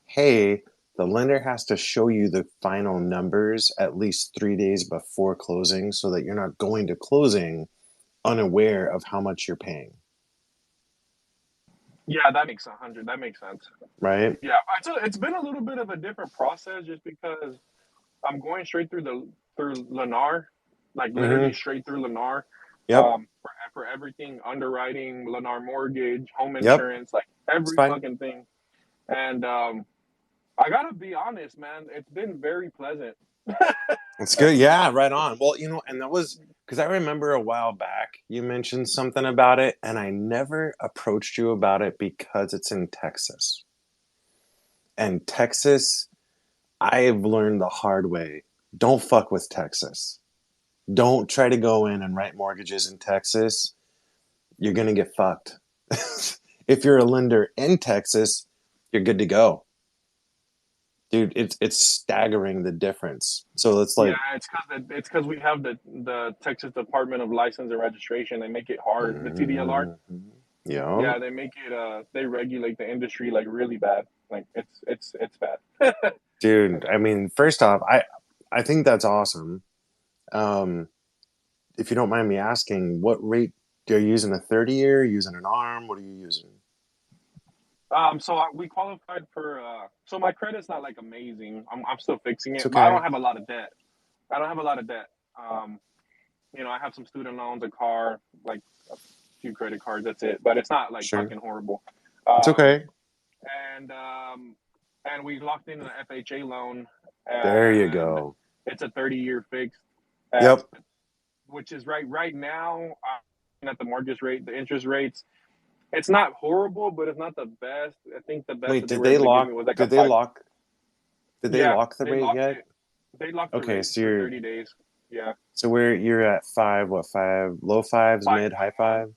hey, the lender has to show you the final numbers at least 3 days before closing so that you're not going to closing unaware of how much you're paying. Yeah, that makes 100. That makes sense. Right? Yeah, it's been a little bit of a different process just because I'm going straight through Lennar, like literally straight through Lennar. Yep. For everything, underwriting, Lennar mortgage, home Yep. insurance, like every fucking thing. And I gotta be honest, man, it's been very pleasant. It's good. Yeah, right on. Well, and that was because I remember a while back you mentioned something about it, and I never approached you about it because it's in Texas. And Texas, I've learned the hard way. Don't fuck with Texas. Don't try to go in and write mortgages in Texas. You're going to get fucked. If you're a lender in Texas, you're good to go. Dude, it's staggering the difference. So it's like, yeah, it's because we have the Texas Department of License and Registration. They make it hard. The TDLR. Yeah, they make it. They regulate the industry like really bad. Like it's bad. dude. I mean, first off, I think that's awesome. If you don't mind me asking, what rate are you using? A 30-year? Using an ARM? What are you using? We qualified for. So my credit's not like amazing. I'm still fixing it, It's but I okay. don't have a lot of debt. I have some student loans, a car, like a few credit cards. That's it. But it's not like fucking horrible. It's okay. And we locked in an FHA loan. There you And go. it's a 30-year fixed. Yep. Which is right now. At the mortgage rate, the interest rates. It's not horrible, but it's not the best. I think the best Wait, that they were able to give me was like did they lock the they rate locked yet? it. They locked the Okay, rate so for you're 30 days. Yeah. so you're at 5, what, 5, low 5s, mid, high 5?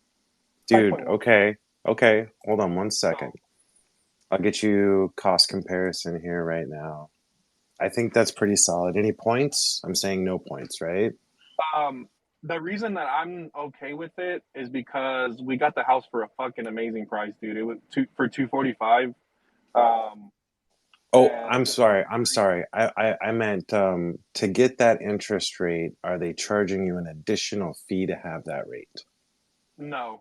Dude, 5.1. okay. Hold on one second. So, I'll get you cost comparison here right now. I think that's pretty solid. Any points? I'm saying no points, right? the reason that I'm okay with it is because we got the house for a fucking amazing price, dude. It was for 245. Oh, I'm And sorry. I meant to get that interest rate, are they charging you an additional fee to have that rate? no.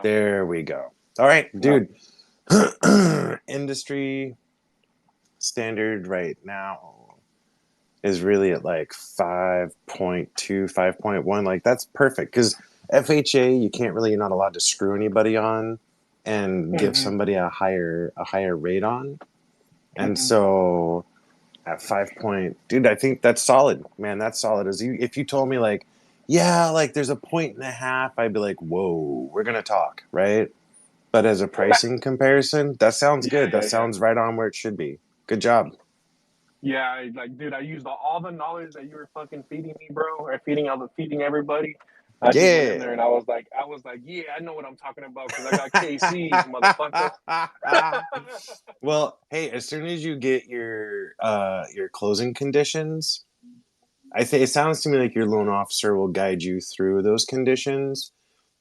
There we go. All right, No. dude. Industry standard right now. is really at like 5.2, 5.1. Like that's perfect because FHA you can't really, you're not allowed to screw anybody on and give Mm-hmm. somebody a higher rate on. And Mm-hmm. so at 5 point, dude, I think that's solid, man. That's solid. If you told me like, yeah, like there's a 1.5, I'd be like, whoa, we're gonna talk, right? But as a pricing comparison, that sounds good. That Yeah. sounds right on where it should be. Good job. Yeah, like, dude, I used all the knowledge that you were fucking feeding me, bro, or feeding everybody. I just went in there Yeah. and I was like, yeah, I know what I'm talking about because I got KCs, motherfucker. Well, hey, as soon as you get your closing conditions, I think it sounds to me like your loan officer will guide you through those conditions.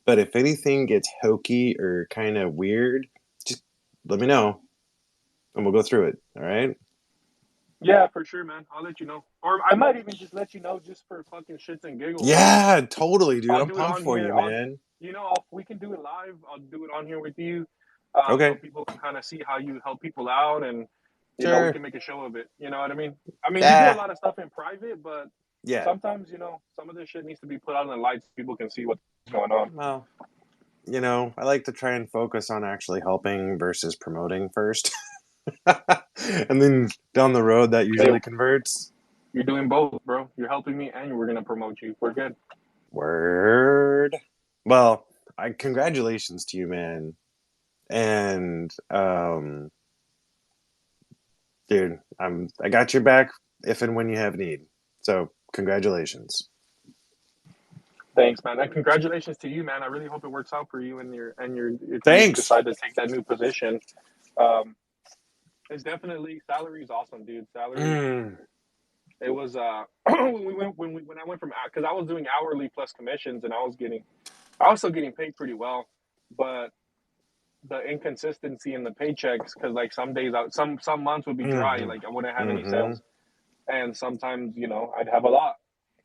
But if anything gets hokey or kind of weird, just let me know and we'll go through it. All right? Yeah, for sure, man. I'll let you know, or I might even just let you know just for fucking shits and giggles. Yeah, totally, dude. I'll I'm do it pumped on for you, here. man. We can do it live. I'll do it on here with you, so Okay, people can kind of see how you help people out, and we sure. can make a show of it. You know what I mean? I mean, we do a Ah, lot of stuff in private, but yeah. sometimes some of this shit needs to be put out in the lights so people can see what's going on. Well, I like to try and focus on actually helping versus promoting first. And then down the road, that Hey, usually converts. you're doing both, bro. You're helping me, and we're gonna promote you. We're good. Word. Well, congratulations to you, man. And dude, I got your back if and when you have need. So congratulations. Thanks, man, and congratulations to you, man. I really hope it works out for you and your if you Thanks. decide to take that new position. Um, it's definitely salary is awesome, dude. Salary. Mm. It was when I went from because I was doing hourly plus commissions and I was still getting paid pretty well, but the inconsistency in the paychecks because like some days out some months would be dry, Mm-hmm. like I wouldn't have any Mm-hmm. sales, and sometimes I'd have a lot.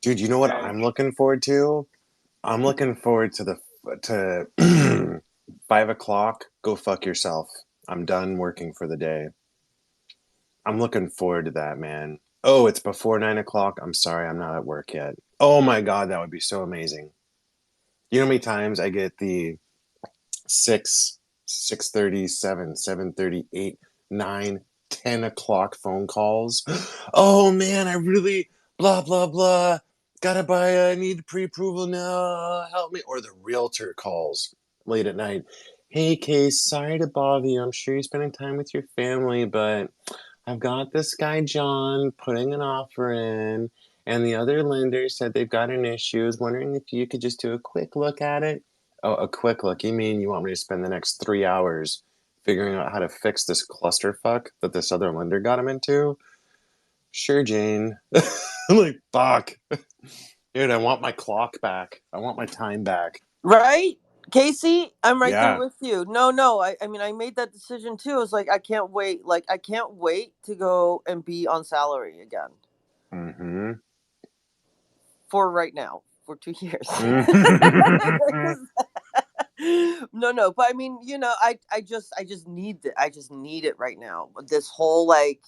Dude, you know what And I'm looking forward to? I'm looking forward to to 5 o'clock. Go fuck yourself. I'm done working for the day. I'm looking forward to that, man. Oh, it's before 9 o'clock. I'm sorry, I'm not at work yet. Oh my god, that would be so amazing. You know how many times I get the 6, 6:30, 7, 7:38, 9, 10 o'clock phone calls? Oh man, I really blah blah blah. Gotta buy. I need pre-approval now. Help me. Or the realtor calls late at night. Hey, Case, sorry to bother you. I'm sure you're spending time with your family, but I've got this guy, John, putting an offer in, and the other lender said they've got an issue. I was wondering if you could just do a quick look at it. Oh, a quick look. You mean you want me to spend the next 3 hours figuring out how to fix this clusterfuck that this other lender got him into? Sure, Jane. I'm like, fuck. Dude, I want my clock back. I want my time back. Right? Casey, I'm right there Yeah. with you. No. I mean, I made that decision too. It's like I can't wait. Like I can't wait to go and be on salary again Mm-hmm. for right now for 2 years. No. But I mean, I just need it. I just need it right now. This whole like,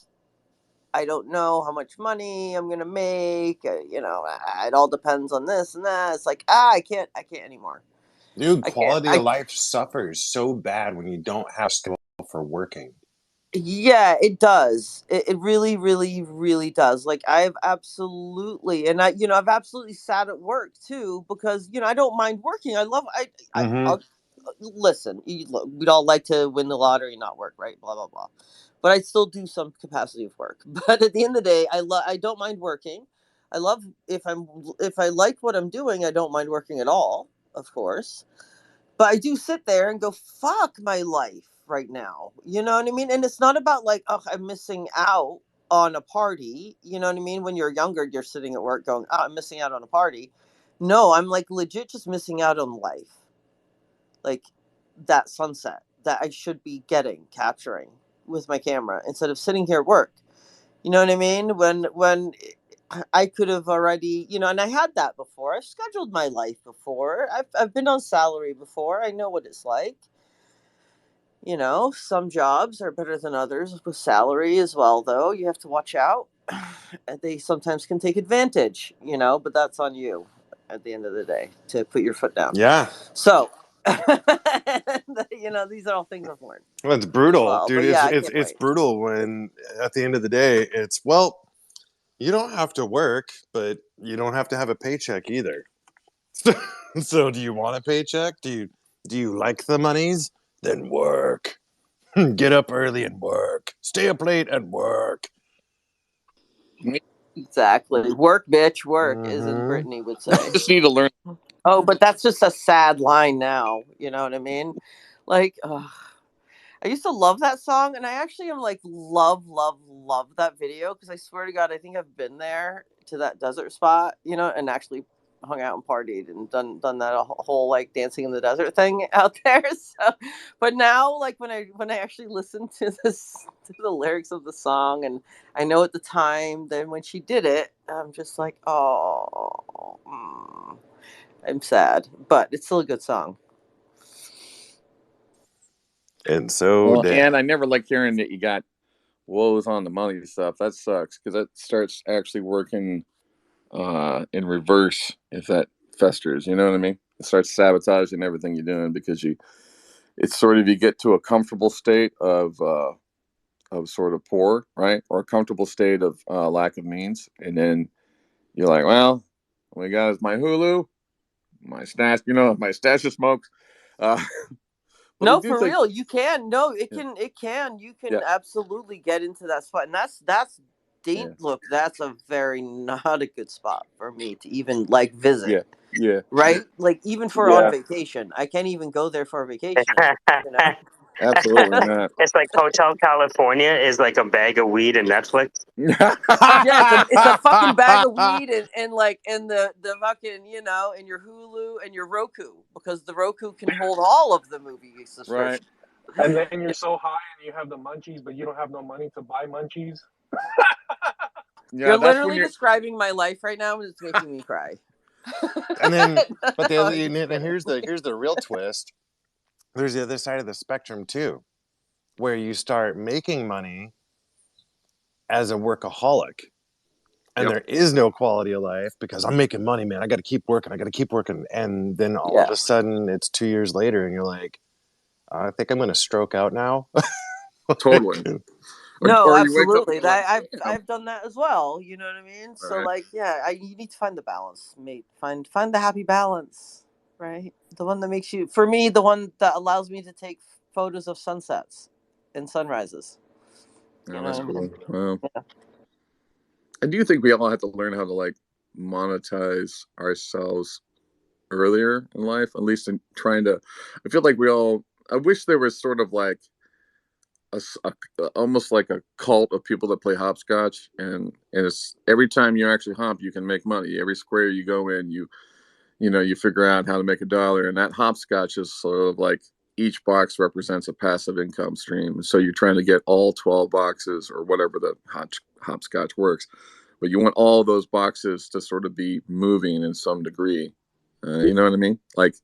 I don't know how much money I'm gonna make. It all depends on this and that. It's like I can't anymore. Dude, I can't. quality of life suffers so bad when you don't have skill for working. Yeah, it does. It really, really, really does. Like I've absolutely, and I've absolutely sat at work too because I don't mind working. I love. Mm-hmm. I'll, listen. Look, we'd all like to win the lottery and not work, right? Blah blah blah. But I still do some capacity of work. But at the end of the day, I don't mind working. I love if I like what I'm doing. I don't mind working at all, of course. But I do sit there and go, fuck my life right now. You know what I mean? And it's not about like, oh, I'm missing out on a party. You know what I mean? When you're younger, you're sitting at work going, oh, I'm missing out on a party. No, I'm like legit just missing out on life. Like that sunset that I should be capturing with my camera instead of sitting here at work. You know what I mean? When I could have already, and I had that before. I've scheduled my life before. I've been on salary before. I know what it's like. Some jobs are better than others with salary as well, though. You have to watch out. they sometimes can take advantage, but that's on you at the end of the day to put your foot down. Yeah. So, these are all things I've learned. Well, it's brutal, Well, dude. but yeah, It's brutal when at the end of the day, it's, well, you don't have to work, but you don't have to have a paycheck either. So do you want a paycheck? Do you like the monies? Then work. Get up early and work. Stay up late and work. Exactly. Work, bitch, work, as in Brittany would say. Just need to learn. Oh, but that's just a sad line now. You know what I mean? Like, I used to love that song, and I actually am like, love that video, because I swear to God, I think I've been there to that desert spot, and actually hung out and partied and done that whole like dancing in the desert thing out there. So, but now, like when I actually listen to the lyrics of the song, and I know at the time, then when she did it, I'm just like, oh, I'm sad, but it's still a good song. And so, and I never like hearing that you got woes on the money stuff. That sucks, because that starts actually working in reverse if that festers. You know what I mean? It starts sabotaging everything you're doing, because it's sort of, you get to a comfortable state of sort of poor, right, or a comfortable state of lack of means, and then you're like, well, all we got is my Hulu, my stash, my stash of smokes. No, for real, you can. No, it can. You can absolutely get into that spot, and that's look, that's a very not a good spot for me to even like visit. Yeah. Right? Like, even for on vacation, I can't even go there for a vacation. Absolutely not. It's like Hotel California is like a bag of weed and Netflix. Yeah, it's a fucking bag of weed and the fucking, and your Hulu and your Roku, because the Roku can hold all of the movie subscriptions. Right. And then you're so high and you have the munchies, but you don't have no money to buy munchies. You're literally describing my life right now, and it's making me cry. And then, but here's the real twist. There's the other side of the spectrum too, where you start making money as a workaholic, and there is no quality of life because I'm making money, man. I got to keep working. And then all of a sudden, it's 2 years later, and you're like, I think I'm going to stroke out now. Totally. No, absolutely. I've done that as well. You know what I mean? Right. So, like, you need to find the balance, mate. Find the happy balance, right? The one that makes you, for me, the one that allows me to take photos of sunsets and sunrises. That's cool. Wow. Yeah. I do think we all have to learn how to like monetize ourselves earlier in life, at least in trying to. I feel like I wish there was sort of like almost like a cult of people that play hopscotch, and it's every time you actually hop, you can make money. Every square you go in, you figure out how to make $1, and that hopscotch is sort of like each box represents a passive income stream. So you're trying to get all 12 boxes or whatever the hopscotch works, but you want all those boxes to sort of be moving in some degree. You know what I mean? Like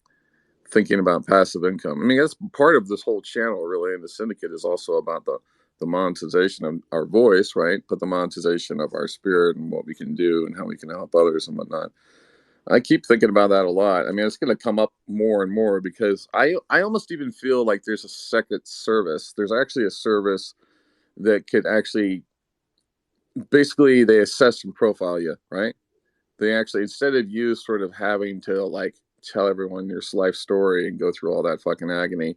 thinking about passive income. I mean, that's part of this whole channel, really, and the Syndicate is also about the monetization of our voice, right? But the monetization of our spirit and what we can do and how we can help others and whatnot. I keep thinking about that a lot. I mean, it's going to come up more and more, because I almost even feel like there's a second service. There's actually a service that could actually, basically, they assess and profile you, right? They actually, instead of you sort of having to like tell everyone your life story and go through all that fucking agony,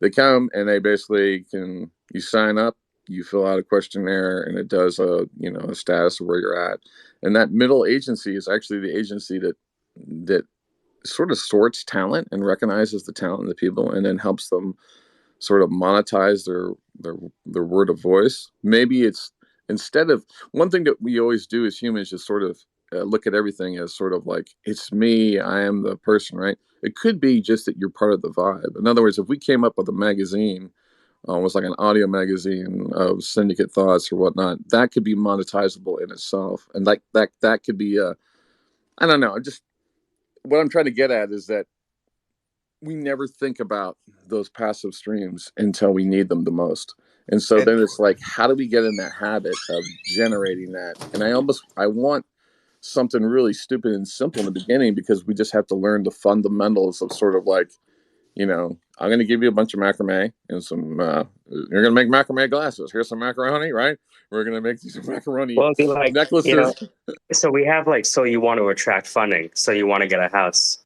they come and they basically you sign up, you fill out a questionnaire, and it does a status of where you're at. And that middle agency is actually the agency that sort of sorts talent and recognizes the talent in the people, and then helps them sort of monetize their word of voice. Maybe it's, instead of, one thing that we always do as humans is sort of look at everything as sort of like, it's me, I am the person, right? It could be just that you're part of the vibe. In other words, if we came up with a magazine, almost like an audio magazine of Syndicate thoughts or whatnot, that could be monetizable in itself. And like that could be I don't know. Just what I'm trying to get at is that we never think about those passive streams until we need them the most. And so then it's like, how do we get in that habit of generating that? And I want something really stupid and simple in the beginning, because we just have to learn the fundamentals of sort of like, I'm going to give you a bunch of macrame and some, you're going to make macrame glasses. Here's some macaroni, right? We're going to make these macaroni Well, it'd be like, necklaces. So we have like, so you want to attract funding, so you want to get a house,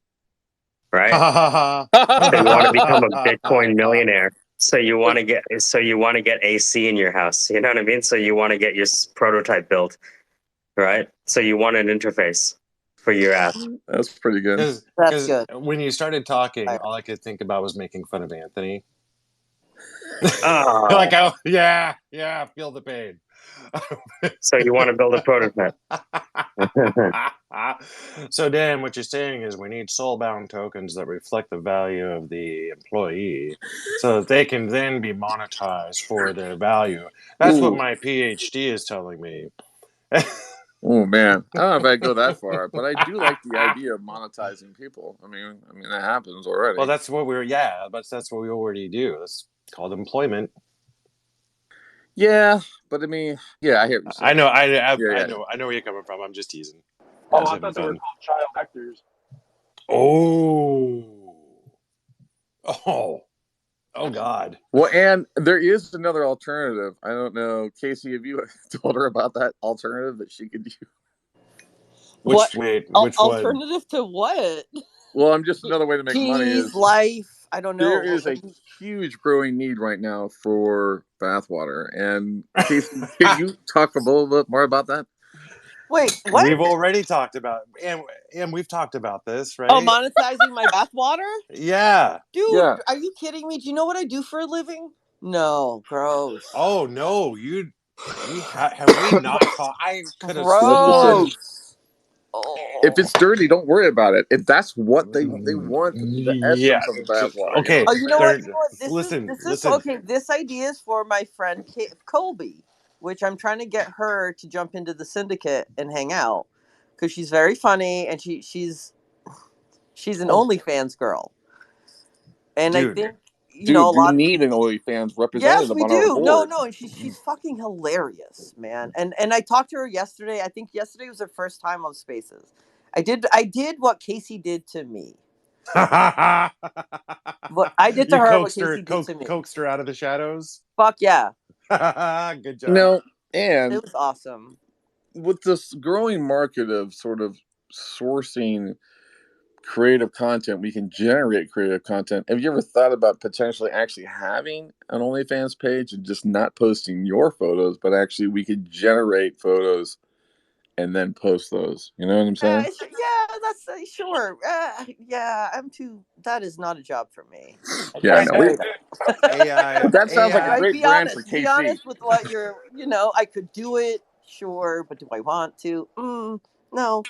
right? So you want to become a Bitcoin millionaire. So you want to get AC in your house. You know what I mean? So you want to get your prototype built, right? So you want an interface for your app. That's pretty good. That's Because good. when you started talking, all I could think about was making fun of Anthony. Oh, Like, oh, yeah, feel the pain. so you want to build a prototype. So Dan, what you're saying is we need soul-bound tokens that reflect the value of the employee so that they can then be monetized for their value. That's what my PhD is telling me. Oh man, I don't know if I go that far, but I do like the idea of monetizing people. I mean that happens already. Well, that's what that's what we already do. That's called employment. Yeah, but I mean, yeah, I hear what you're saying. I know, I know where you're coming from. I'm just teasing. Oh, I thought they were called child actors. Oh God. Well, and there is another alternative. I don't know, Casey, have you told her about that alternative that she could do? Which alternative to what? Well, I'm just another way to make money is life. I don't know. There is a huge growing need right now for bathwater. And Casey, can you talk a little bit more about that? Wait, what? We've already talked about, and we've talked about this, right? Oh, monetizing my bathwater? Yeah. Dude, are you kidding me? Do you know what I do for a living? No, gross. Oh no, have we not talked? I could have sworn. If it's dirty, don't worry about it. If that's what they want, the essence of the bathwater. Okay. Oh, you know what? Listen. Okay. This idea is for my friend Colby, which I'm trying to get her to jump into the Syndicate and hang out because she's very funny and she's an OnlyFans girl. And I think we need an OnlyFans representative on our board. No, and she's fucking hilarious, man. And I talked to her yesterday. I think yesterday was her first time on Spaces. I did what Casey did to me. What I did to her, what Casey did to me. Coaxed her out of the shadows. Fuck yeah. Good job. And it was awesome. With this growing market of sort of sourcing creative content, we can generate creative content. Have you ever thought about potentially actually having an OnlyFans page and just not posting your photos, but actually we could generate photos and then post those? You know what I'm saying? Yeah, that's sure. That is not a job for me. Yeah, I know. AI. That sounds like a great brand for KC. Be honest with what you're, I could do it, sure, but do I want to? No.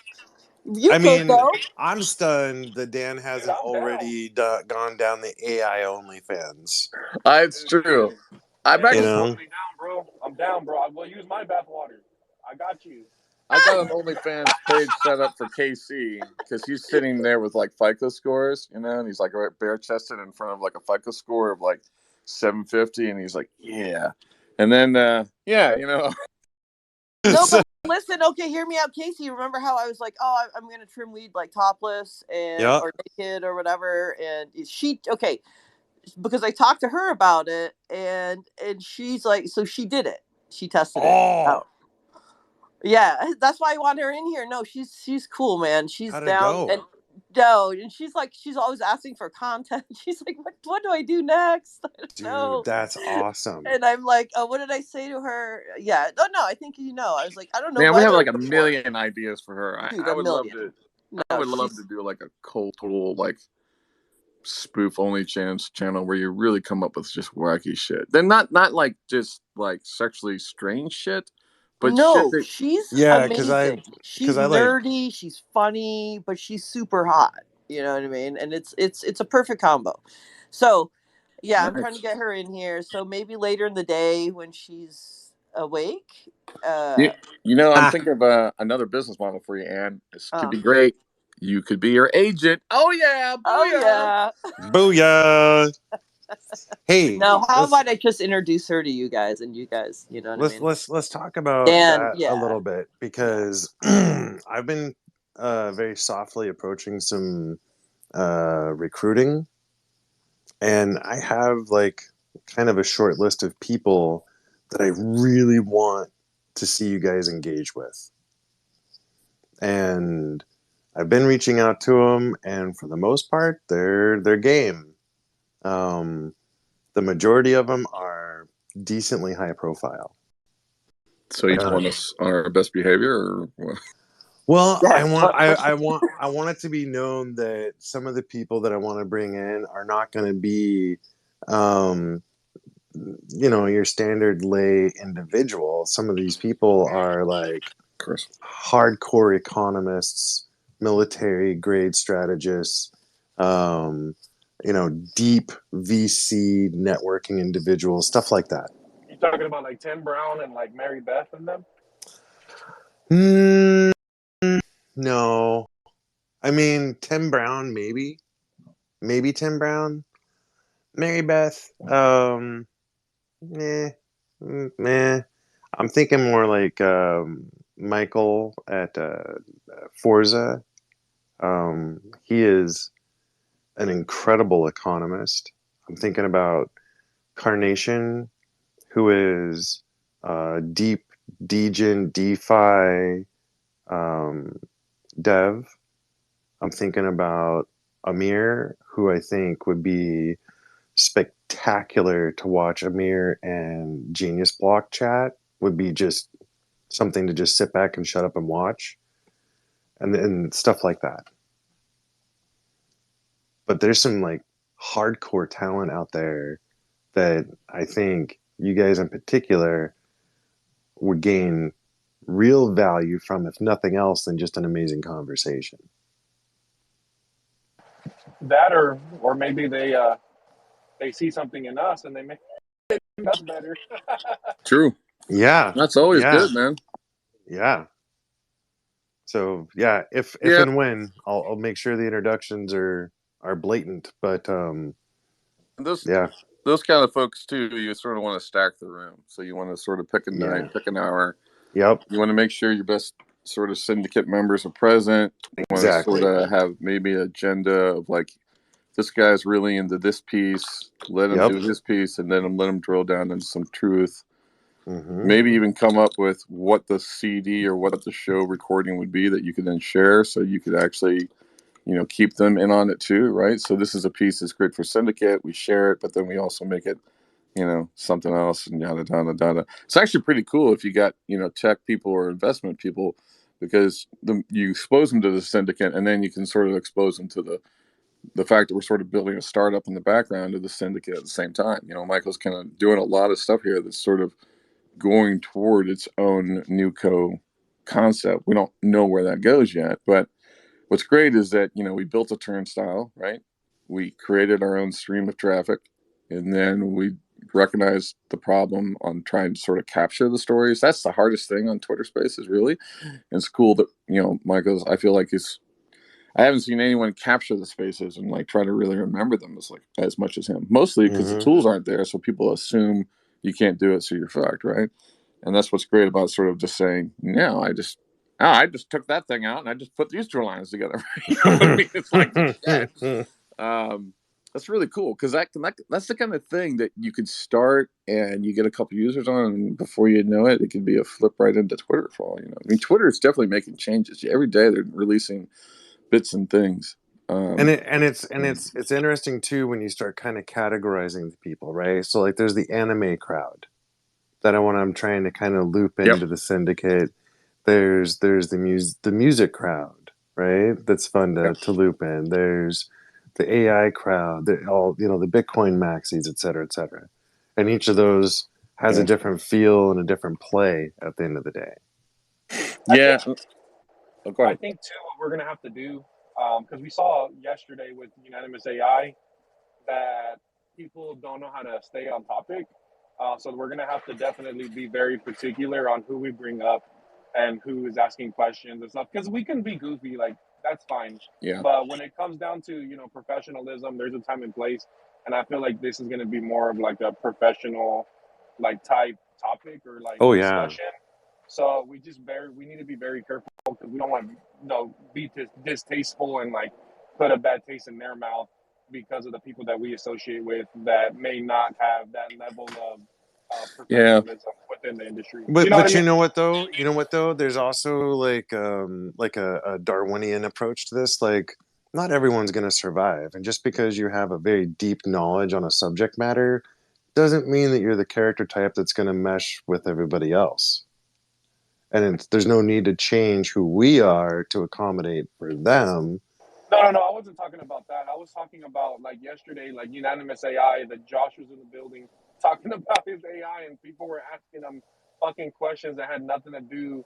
I'm stunned that Dan hasn't already gone down the AI OnlyFans. It's true. I'm actually down, bro. I'm down, bro. I will use my bathwater. I got you. I got an OnlyFans page set up for KC because he's sitting there with like FICO scores, and he's like bare chested in front of like a FICO score of like 750, and he's like, yeah, and then No, but listen, okay, hear me out, Casey. Remember how I was like, oh, I'm gonna trim weed like topless or naked or whatever, and because I talked to her about it, and she's like, so she did it. She tested it out. Yeah, that's why I want her in here. No, she's cool, man. She's down and she's like, she's always asking for content. She's like, what do I do next? I don't know. That's awesome. And I'm like, oh, what did I say to her? Yeah, no, I think I was like, I don't know. Man, we have like a million ideas for her. Dude, I would love to. I would love to do like a total like spoof channel where you really come up with just wacky shit. Then not like just like sexually strange shit. But no, she's amazing. She's nerdy, she's funny, but she's super hot. You know what I mean? And it's a perfect combo. So, yeah, nice. I'm trying to get her in here. So maybe later in the day when she's awake. I'm thinking of another business model for you, Ann. This could be great. you could be your agent. Oh yeah, Oh yeah. Booyah! Hey, Now, how let's about I just introduce her to you guys, and you guys, you know what I let's mean? let's let's talk about Dan, that a yeah. little bit because I've been very softly approaching some recruiting, and I have like kind of a short list of people that I really want to see you guys engage with. And I've been reaching out to them, and for the most part, they're game. Um, the majority of them are decently high profile. So you want us on our best behavior, or what? Well, Yeah. I want it to be known that some of the people that I want to bring in are not going to be, um, your standard lay individual. Some of these people are like Of course. hardcore economists, military grade strategists, um, deep VC networking individuals, stuff like that. You talking about like Tim Brown and like Mary Beth and them? No, I mean Tim Brown, maybe Tim Brown, Mary Beth, meh, meh. I'm thinking more like Michael at Forza. He is an incredible economist. I'm thinking about Carnation, who is deep degen DeFi dev. I'm thinking about Amir, who I think would be spectacular to watch. Amir and Genius Block chat would be just something to just sit back and shut up and watch, and stuff like that. But there's some like hardcore talent out there that I think you guys in particular would gain real value from, if nothing else than just an amazing conversation. That or maybe they see something in us and they make us better. True. Yeah. That's always Yeah. good, man. Yeah. So yeah, if Yeah. and when I'll make sure the introductions are blatant, but Those yeah. those kind of folks too, you sort of want to stack the room. So you want to sort of pick a night, pick an hour. Yep. You want to make sure your best sort of syndicate members are present. You want to Exactly. sort of have maybe an agenda of like, this guy's really into this piece. Let him do his piece, and then let him drill down into some truth. Mm-hmm. Maybe even come up with what the CD or what the show recording would be that you could then share, so you could actually, keep them in on it too, right? So this is a piece that's great for Syndicate. We share it, but then we also make it, something else, and yada yada yada. It's actually pretty cool if you got tech people or investment people, because you expose them to the Syndicate, and then you can sort of expose them to the fact that we're sort of building a startup in the background of the Syndicate at the same time. Michael's kind of doing a lot of stuff here that's sort of going toward its own new concept. We don't know where that goes yet, but what's great is that we built a turnstile, right? We created our own stream of traffic, and then we recognized the problem on trying to sort of capture the stories. That's the hardest thing on Twitter Spaces, really. And it's cool that Michael's. I feel like I haven't seen anyone capture the spaces and like try to really remember them as much as him. Mostly because the tools aren't there, so people assume you can't do it, so you're fucked, right? And that's what's great about sort of just saying, no, I just took that thing out and I just put these two lines together. You know what I mean? It's like, shit. That's really cool, because that's the kind of thing that you could start and you get a couple users on, and before you know it, it could be a flip right into Twitter for all you know. I mean, Twitter is definitely making changes. Every day they're releasing bits and things. It's interesting too when you start kind of categorizing the people, right? So like there's the anime crowd that I'm trying to kind of loop into the Syndicate. There's the music crowd, right? That's fun to loop in. There's the AI crowd, the Bitcoin maxis, et cetera, et cetera. And each of those has a different feel and a different play at the end of the day. Yeah. I think too what we're gonna have to do, because we saw yesterday with Unanimous AI that people don't know how to stay on topic. So we're gonna have to definitely be very particular on who we bring up and who is asking questions and stuff. Because we can be goofy, like that's fine. Yeah. But when it comes down to, professionalism, there's a time and place. And I feel like this is going to be more of like a professional, like type topic or like Oh yeah. discussion. So we need to be very careful because we don't want to, be distasteful and like put a bad taste in their mouth because of the people that we associate with that may not have that level of Yeah. professionalism within the industry. But You know what I you mean? know what though? You know what though? There's also like a Darwinian approach to this. Like not everyone's gonna survive, and just because you have a very deep knowledge on a subject matter doesn't mean that you're the character type that's gonna mesh with everybody else. And there's no need to change who we are to accommodate for them. No. I wasn't talking about that. I was talking about like yesterday, like unanimous AI. That Josh was in the building talking about his AI, and people were asking him fucking questions that had nothing to do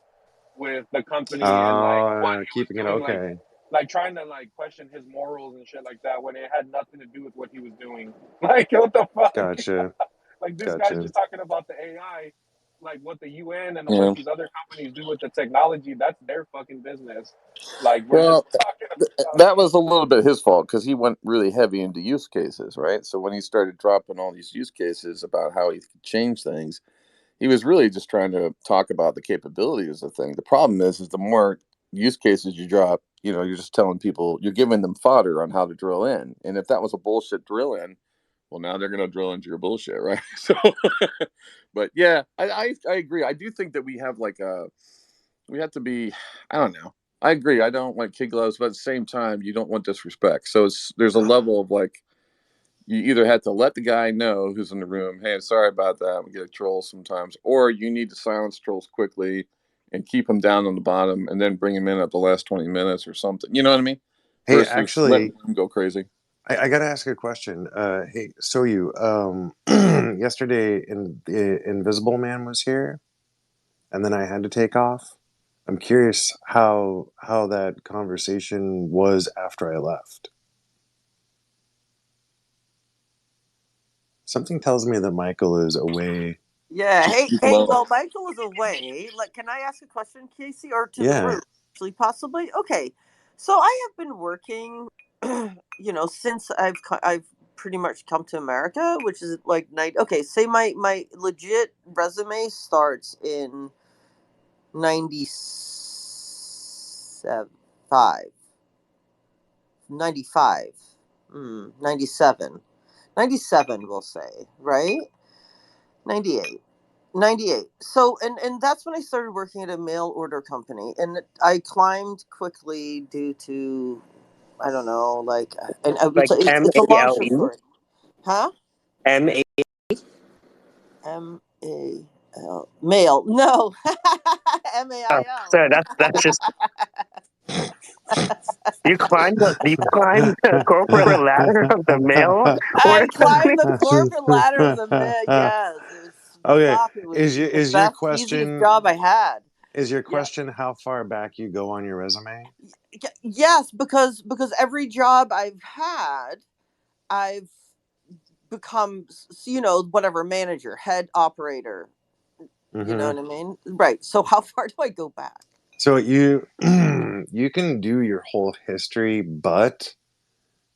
with the company and like what he was Keeping it doing, okay. like trying to like question his morals and shit like that when it had nothing to do with what he was doing. Like what the fuck? Gotcha. Like this guy's Gotcha. just talking about the AI, like what the UN and Yeah. what these other companies do with the technology. That's their fucking business. Like we're Well, just talking about. that was a little bit his fault because he went really heavy into use cases, right? So when he started dropping all these use cases about how he could change things, he was really just trying to talk about the capabilities of the thing. The problem is the more use cases you drop, you're just telling people, you're giving them fodder on how to drill in. And if that was a bullshit drill in, well, now they're going to drill into your bullshit, right? So, but yeah, I agree. I do think that we have we have to be, I don't know. I agree. I don't like kid gloves, but at the same time, you don't want disrespect. So there's a level of like, you either have to let the guy know who's in the room, hey, sorry about that, we get trolls sometimes, or you need to silence trolls quickly and keep them down on the bottom and then bring them in at the last 20 minutes or something. You know what I mean? Hey, Versus letting actually, them go crazy. I gotta ask a question. Hey, so you yesterday Invisible Man was here, and then I had to take off. I'm curious how that conversation was after I left. Something tells me that Michael is away. Yeah. Just Hey, keep them hey. out. Well, Michael was away. Like, can I ask a question, Casey, or to the Yeah. room? Actually, possibly. Okay. So I have been working, since I've pretty much come to America, which is like night. Okay, say my legit resume starts in 97, 95, 97, 97. We'll say, right? 98. 98. So and that's when I started working at a mail order company, and I climbed quickly due to, I don't know, like, and Like it's a long short MALE? story. Huh? MA? MAL, mail, no. Oh, MAIL. so that's just you climbed the corporate ladder of the mail I order climbed company. the corporate ladder of the mail. Yes, it was Okay, stop. It was the is your best, easiest question job I had. Yeah. how far back you go on your resume? Yes, because every job I've had, I've become, whatever, manager, head operator. You know Mm-hmm. what I mean? Right. So how far do I go back? So you you can do your whole history, but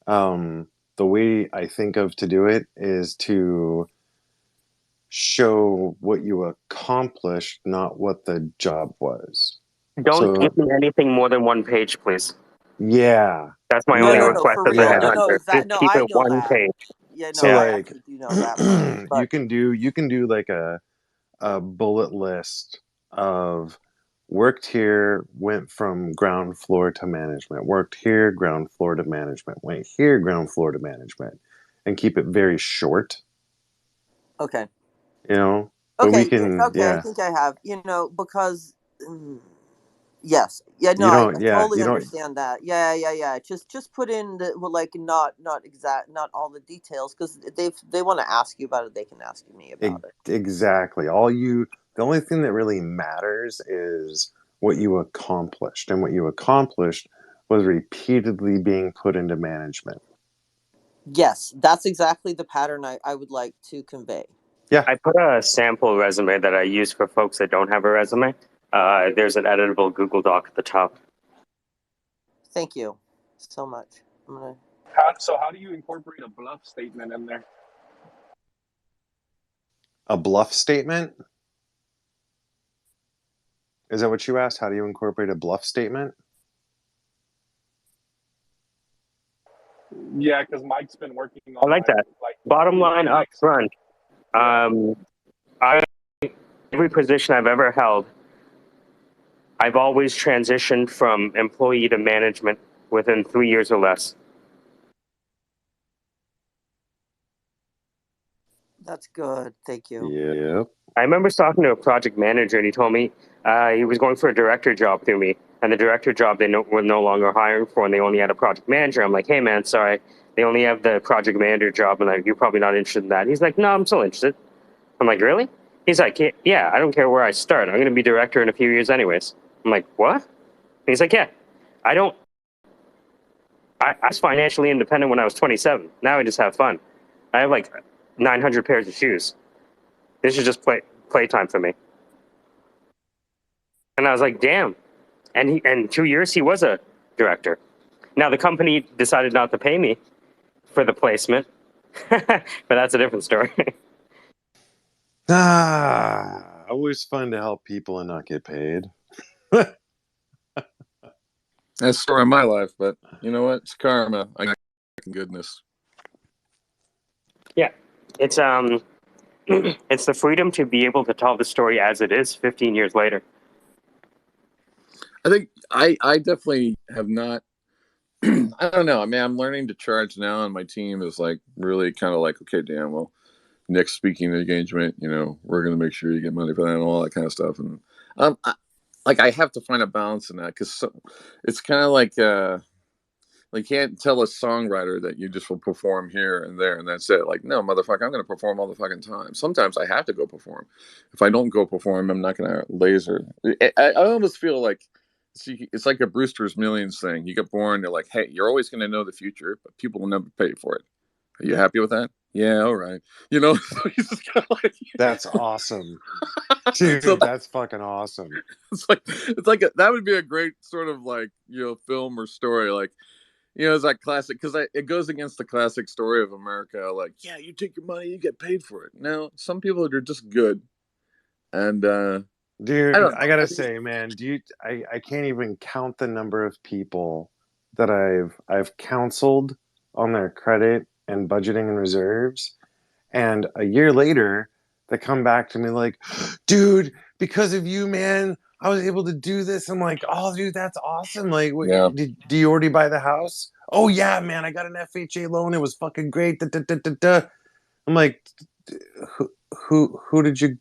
the way I think of to do it is to show what you accomplished, not what the job was. Don't So give me anything more than one page, please. yeah, That's my No, only no, yeah, no, request for as a real. yeah. No, headhunter. exactly. Just No, keep I it know one that. page. Yeah, So no, Yeah. I like actually do know that part. you But can do like a bullet list of worked here, went from ground floor to management, worked here, ground floor to management, went here, ground floor to management, and keep it very short, okay, but we okay, can, okay. I yeah, think I have. Because. Yes. Yeah. No. I totally you don't understand that. Yeah. Yeah. Yeah. Just put in the, well, like, not exact, not all the details, because they want to ask you about it. They can ask me about it. exactly. The only thing that really matters is what you accomplished, and what you accomplished was repeatedly being put into management. Yes, that's exactly the pattern I would like to convey. Yeah. I put a sample resume that I use for folks that don't have a resume. There's an editable Google Doc at the top. Thank you so much. I'm gonna. How do you incorporate a bluff statement in there? A bluff statement? Is that what you asked? How do you incorporate a bluff statement? Yeah, because Mike's been working I on like that. like Bottom new line up remix. front. Yeah. I every position I've ever held, I've always transitioned from employee to management within 3 years or less. That's good. Thank you. Yep. I remember talking to a project manager, and he told me he was going for a director job through me, and the director job were no longer hiring for, and they only had a project manager. I'm like, hey man, sorry, they only have the project manager job, and like, you're probably not interested in that. He's like, no, I'm still interested. I'm like, really? He's like, yeah, I don't care where I start. I'm going to be director in a few years anyways. I'm like, what? And he's like, yeah, I don't. I was financially independent when I was 27. Now I just have fun. I have like 900 pairs of shoes. This is just playtime for me. And I was like, damn. And in 2 years, he was a director. Now, the company decided not to pay me for the placement, but that's a different story. Always fun to help people and not get paid. That's the story of my life, but you know what? It's karma. I got goodness. Yeah, it's it's the freedom to be able to tell the story as it is 15 years later. I think I definitely have not. I don't know. I mean, I'm learning to charge now, and my team is like really kind of like, okay, Dan, well, next speaking engagement, you know, we're going to make sure you get money for that and all that kind of stuff. And I have to find a balance in that because it's kind of like you can't tell a songwriter that you just will perform here and there and that's it. Like, no, motherfucker, I'm going to perform all the fucking time. Sometimes I have to go perform. If I don't go perform, I'm not going to laser. I almost feel like it's like a Brewster's Millions thing. You get born, they're like, hey, you're always going to know the future, but people will never pay for it. Are you happy with that? Yeah, all right. You know, so he's just kind of like, That's awesome. Dude, so that's fucking awesome. It's like that would be a great sort of like, you know, film or story. Like, you know, it's that classic because it goes against the classic story of America. Like, yeah, you take your money, you get paid for it. No, some people are just good, and Dude, I don't I know. gotta say, man, I can't even count the number of people that I've counseled on their credit and budgeting and reserves, and a year later they come back to me like, dude, because of you, man, I was able to do this. I'm like, oh, dude, that's awesome. Like, Yeah, do you already buy the house? Oh yeah, man, I got an FHA loan. It was fucking great. Da, da, da, da, da. I'm like, who did you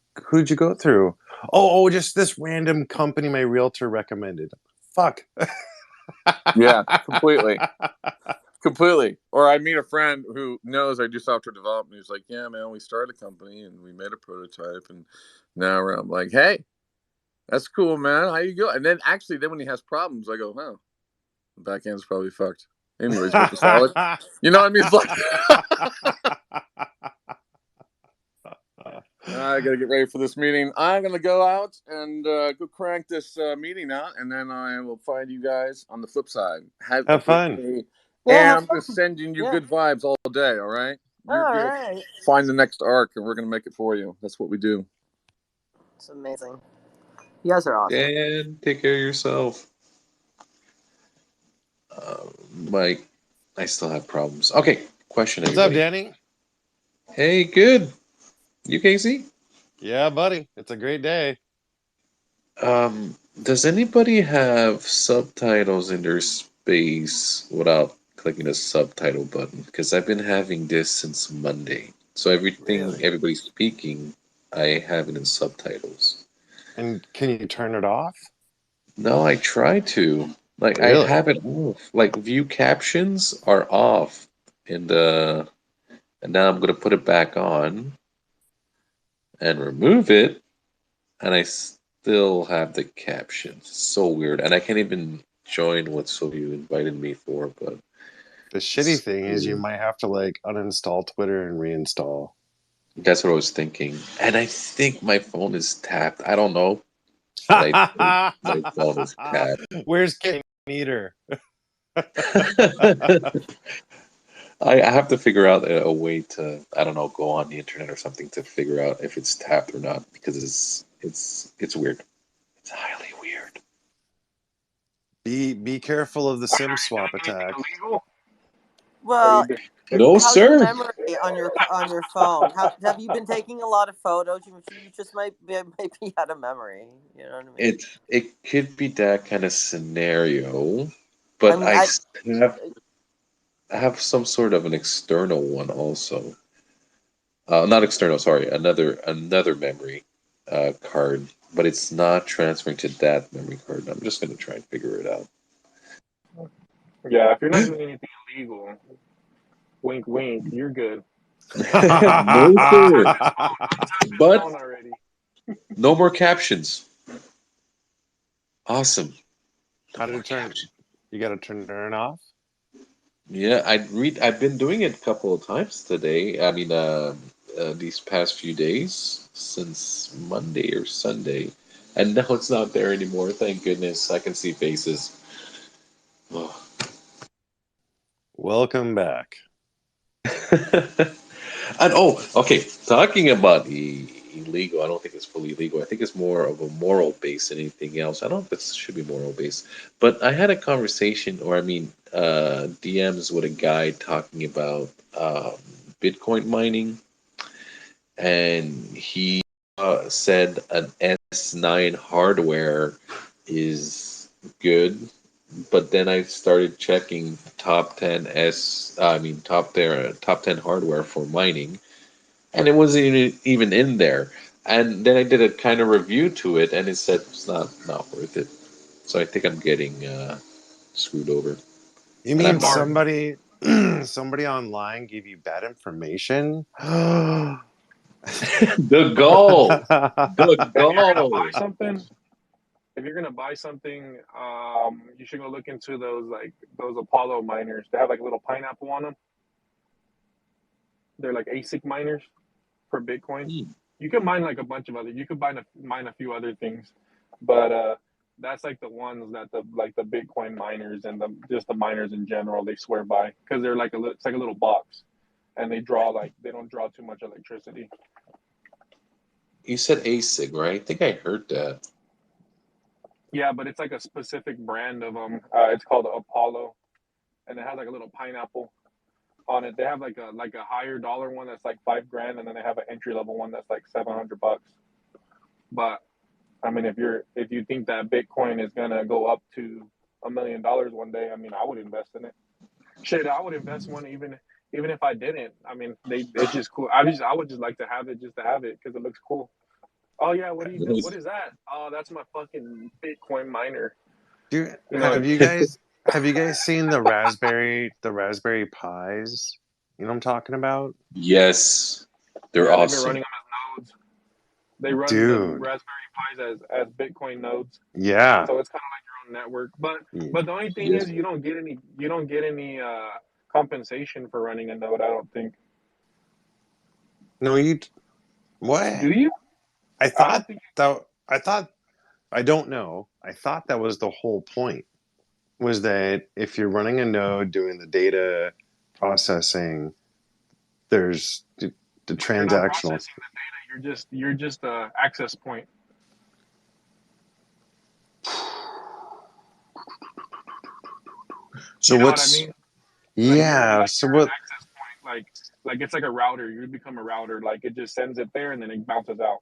go through? Oh, just this random company my realtor recommended. Fuck. yeah, completely. Completely. Or I meet a friend who knows I do software development. He's like, yeah, man, we started a company and we made a prototype, and now I'm like, hey, that's cool, man. How you go? And then actually, then when he has problems, I go, huh, the back end's probably fucked. Anyways, working solid. You know what I mean? It's like I gotta get ready for this meeting. I'm gonna go out and go crank this meeting out, and then I will find you guys on the flip side. Have a Have good fun. day. Yeah, And have I'm just fun. sending you Yeah. good vibes all day. All right, you're All gonna right. find the next arc, and we're gonna make it for you. That's what we do. It's amazing. You guys are awesome. And take care of yourself. Mike, I still have problems. Okay, question, What's up, everybody. Danny? Hey, good. You, Casey? Yeah, buddy. It's a great day. Does anybody have subtitles in their space without clicking the subtitle button? Because I've been having this since Monday. So everything Really? everybody's speaking, I have it in subtitles. And can you turn it off? No, I try to. Like I Really? have it off. Like view captions are off in the and now I'm gonna put it back on and remove it, and I still have the captions. It's so weird. And I can't even join what so you invited me for, but The shitty it's thing is you weird. might have to like uninstall Twitter and reinstall. That's what I was thinking. And I think my phone is tapped. I don't know, but I think my phone is tapped. Where's Kate Meter? I have to figure out a way to, I don't know, go on the internet or something to figure out if it's tapped or not, because it's weird. It's highly weird. Be careful of the I mean, SIM are you swap doing anything attack. illegal? Are Well, you? No, how's your sir. memory on your phone? How have you been taking a lot of photos? You just might be out of memory. You know what I mean? It could be that kind of scenario, I but mean, I have I have some sort of an external one also. Not external, sorry, another memory card, but it's not transferring to that memory card. I'm just gonna try and figure it out. Yeah, if you're not doing anything illegal, wink, wink, you're good. No, sir. Tap his But phone already. no more captions. Awesome. No How did more it turn? captions. You got to turn it off. Yeah, I've been doing it a couple of times today. I mean, these past few days since Monday or Sunday, and now it's not there anymore. Thank goodness. I can see faces. Oh. Welcome back. And okay. Talking about illegal, I don't think it's fully legal. I think it's more of a moral base than anything else. I don't know if it should be moral base, but I had a conversation, or I mean, DMs with a guy talking about Bitcoin mining, and he said an S9 hardware is good, but then I started checking top 10 hardware for mining, and it wasn't even in there. And then I did a kind of review to it, and it said it's not worth it. So I think I'm getting screwed over. You And I'm mean not. Smart. somebody online gave you bad information? The goal, the If you're gonna buy goal. something, you should go look into those Apollo miners. They have like a little pineapple on them. They're like ASIC miners for Bitcoin. Hmm. You can mine like a bunch of other. You could mine a few other things, but that's like the ones that the Bitcoin miners and just the miners in general they swear by because they're like it's like a little box, and they don't draw too much electricity. You said ASIC, right? I think I heard that. Yeah, but it's like a specific brand of them. It's called Apollo, and it has like a little pineapple on it. They have like a higher dollar one that's like $5,000, and then they have an entry level one that's like $700. But I mean, if you think that Bitcoin is gonna go up to $1 million one day, I mean, I would invest in it. Shit, I would invest one even if I didn't. I mean, it's just cool. I would just like to have it just to have it because it looks cool. Oh yeah, what do you do? What is that? Oh, that's my fucking Bitcoin miner. Do You know, have you guys seen the Raspberry Pis? You know what I'm talking about? Yes, they're yeah, they've been awesome. running them as nodes. They run the Dude. Raspberry Pis as Bitcoin nodes. Yeah. So it's kind of like your own network. Yeah. But the only thing Yes. is you don't get any compensation for running a node. I don't think. No, what? Do you? I I don't thought think. I don't know. I thought that was the whole point. Was that if you're running a node doing the data processing, there's the You're not transactional. processing the data. You're just a access point. So You know what I what's mean? Like yeah, so you're an what access point. Like it's like a router. You become a router. Like it just sends it there and then it bounces out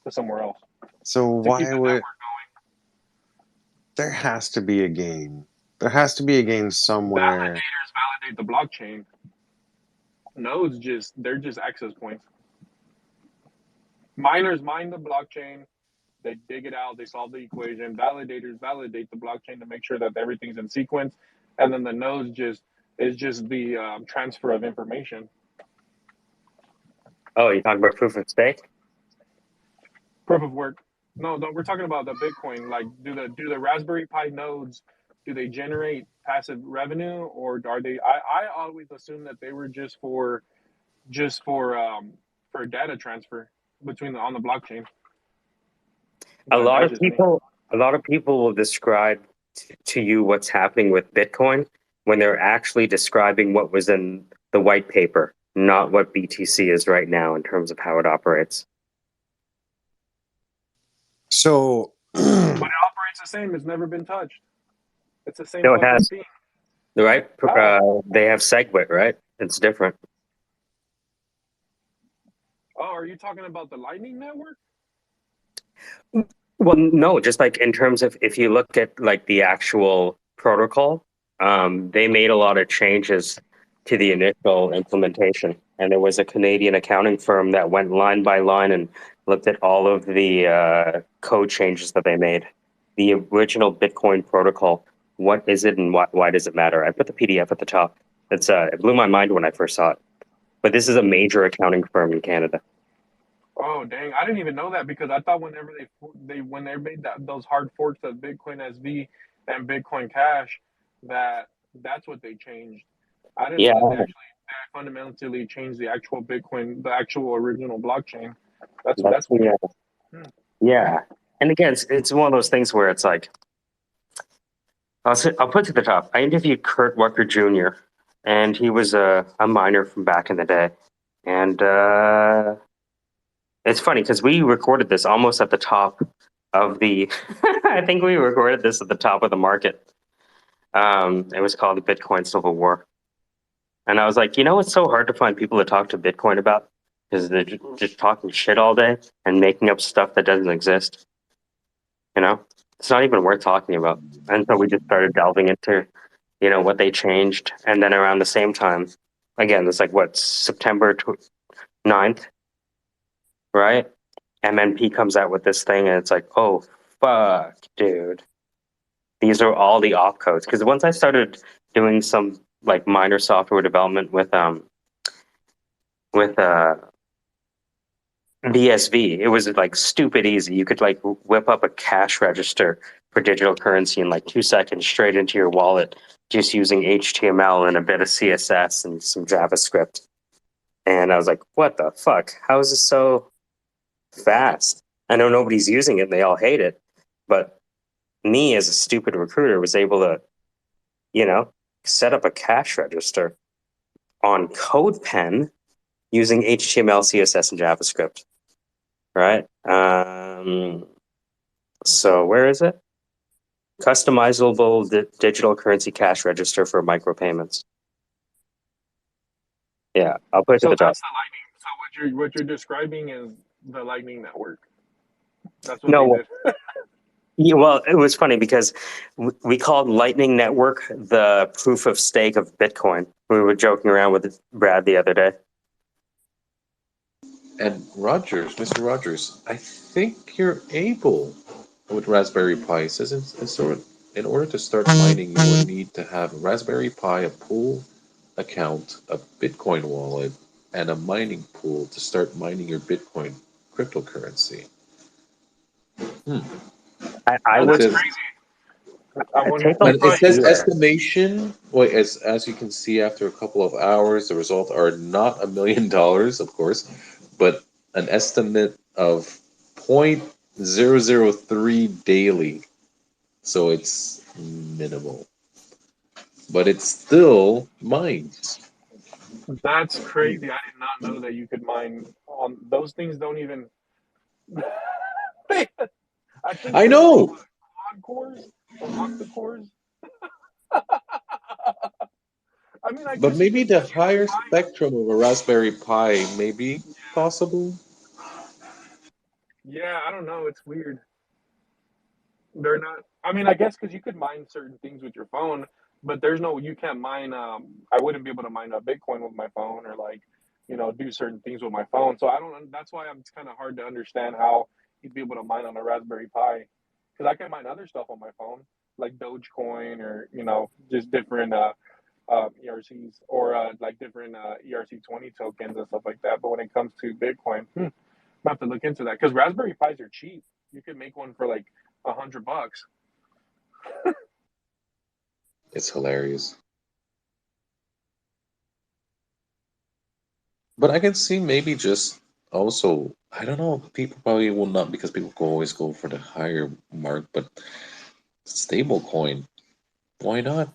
to somewhere else so to keep why the would network there has to be a game. There has to be a game going. somewhere. Validators validate the blockchain. Nodes they're just access points. Miners mine the blockchain. They dig it out. They solve the equation. Validators validate the blockchain to make sure that everything's in sequence, and then the nodes is just the transfer of information. Oh, you're talking about proof of stake? Proof of work. No, we're talking about the Bitcoin. Like, do the Raspberry Pi nodes do they generate passive revenue, or are they? I always assumed that they were just for data transfer on the blockchain. A But lot that's of just me. people, a lot of people will describe to you what's happening with Bitcoin when they're actually describing what was in the white paper, not what BTC is right now in terms of how it operates. So, But it operates the same. It's never been touched. It's the same No, it fucking has, thing. right? How? They have SegWit, right? It's different. Oh, are you talking about the Lightning Network? Well, no, just like in terms of if you look at like the actual protocol, they made a lot of changes to the initial implementation. And there was a Canadian accounting firm that went line by line and looked at all of the code changes that they made. The original Bitcoin protocol, what is it and why does it matter? I put the PDF at the top. It blew my mind when I first saw it. But this is a major accounting firm in Canada. Oh dang! I didn't even know that because I thought whenever they when they made those hard forks of Bitcoin SV and Bitcoin Cash, that's what they changed. I didn't know Yeah, that they fundamentally changed the actual Bitcoin, the actual original blockchain. that's That's weird. yeah. And again, it's one of those things where it's like, I'll put to the top. I interviewed Kurt Walker Jr., and he was a miner from back in the day. And it's funny because we recorded this almost at the top of the, I think we recorded this at the top of the market. It was called the Bitcoin Civil War. And I was like, it's so hard to find people to talk to Bitcoin about because they're just talking shit all day and making up stuff that doesn't exist. It's not even worth talking about. And so we just started delving into, what they changed. And then around the same time, again, it's like what, September 9th, right? MNP comes out with this thing and it's like, oh, fuck, dude. These are all the opcodes. Because once I started doing some like minor software development with BSV, it was like stupid easy. You could like whip up a cash register for digital currency in like 2 seconds straight into your wallet, just using HTML and a bit of CSS and some JavaScript. And I was like, what the fuck? How is this so fast? I know nobody's using it and they all hate it, but me as a stupid recruiter was able to, set up a cash register on CodePen using HTML, CSS, and JavaScript. Right? So where is it? Customizable digital currency cash register for micropayments. Yeah, I'll put it to So the top. that's the Lightning. So what you're describing is the Lightning Network. That's what they No, did. yeah, well, it was funny because we called Lightning Network the proof of stake of Bitcoin. We were joking around with Brad the other day. And Rogers, Mr. Rogers, I think you're able with Raspberry Pi. It says in order to start mining, you will need to have a Raspberry Pi, a pool account, a Bitcoin wallet, and a mining pool to start mining your Bitcoin cryptocurrency. I Oh, would that's says, crazy. I wonder. take a but look. it says Yeah. estimation. Well, as you can see, after a couple of hours, the results are not $1 million, of course, but an estimate of 0.003 daily. So it's minimal, but it's still mines. That's crazy. I did not know that you could mine on those things. Don't even. I think I they're like know, what, quad cores or octa cores. I mean, I but guess you maybe could the you could higher mine. spectrum of a Raspberry Pi may be possible. Yeah, I don't know. It's weird. They're not. I mean, I guess because you could mine certain things with your phone, but there's no. You can't mine. I wouldn't be able to mine a Bitcoin with my phone or like, do certain things with my phone. So I don't. That's why it's kind of hard to understand how you'd be able to mine on a Raspberry Pi, because I can mine other stuff on my phone, like Dogecoin or just different ERCs or like different ERC20 tokens and stuff like that. But when it comes to Bitcoin, I have to look into that because Raspberry Pis are cheap. You can make one for like $100. It's hilarious. But I can see maybe just also, I don't know, people probably will not because people always go for the higher mark, but Stable coin. Why not?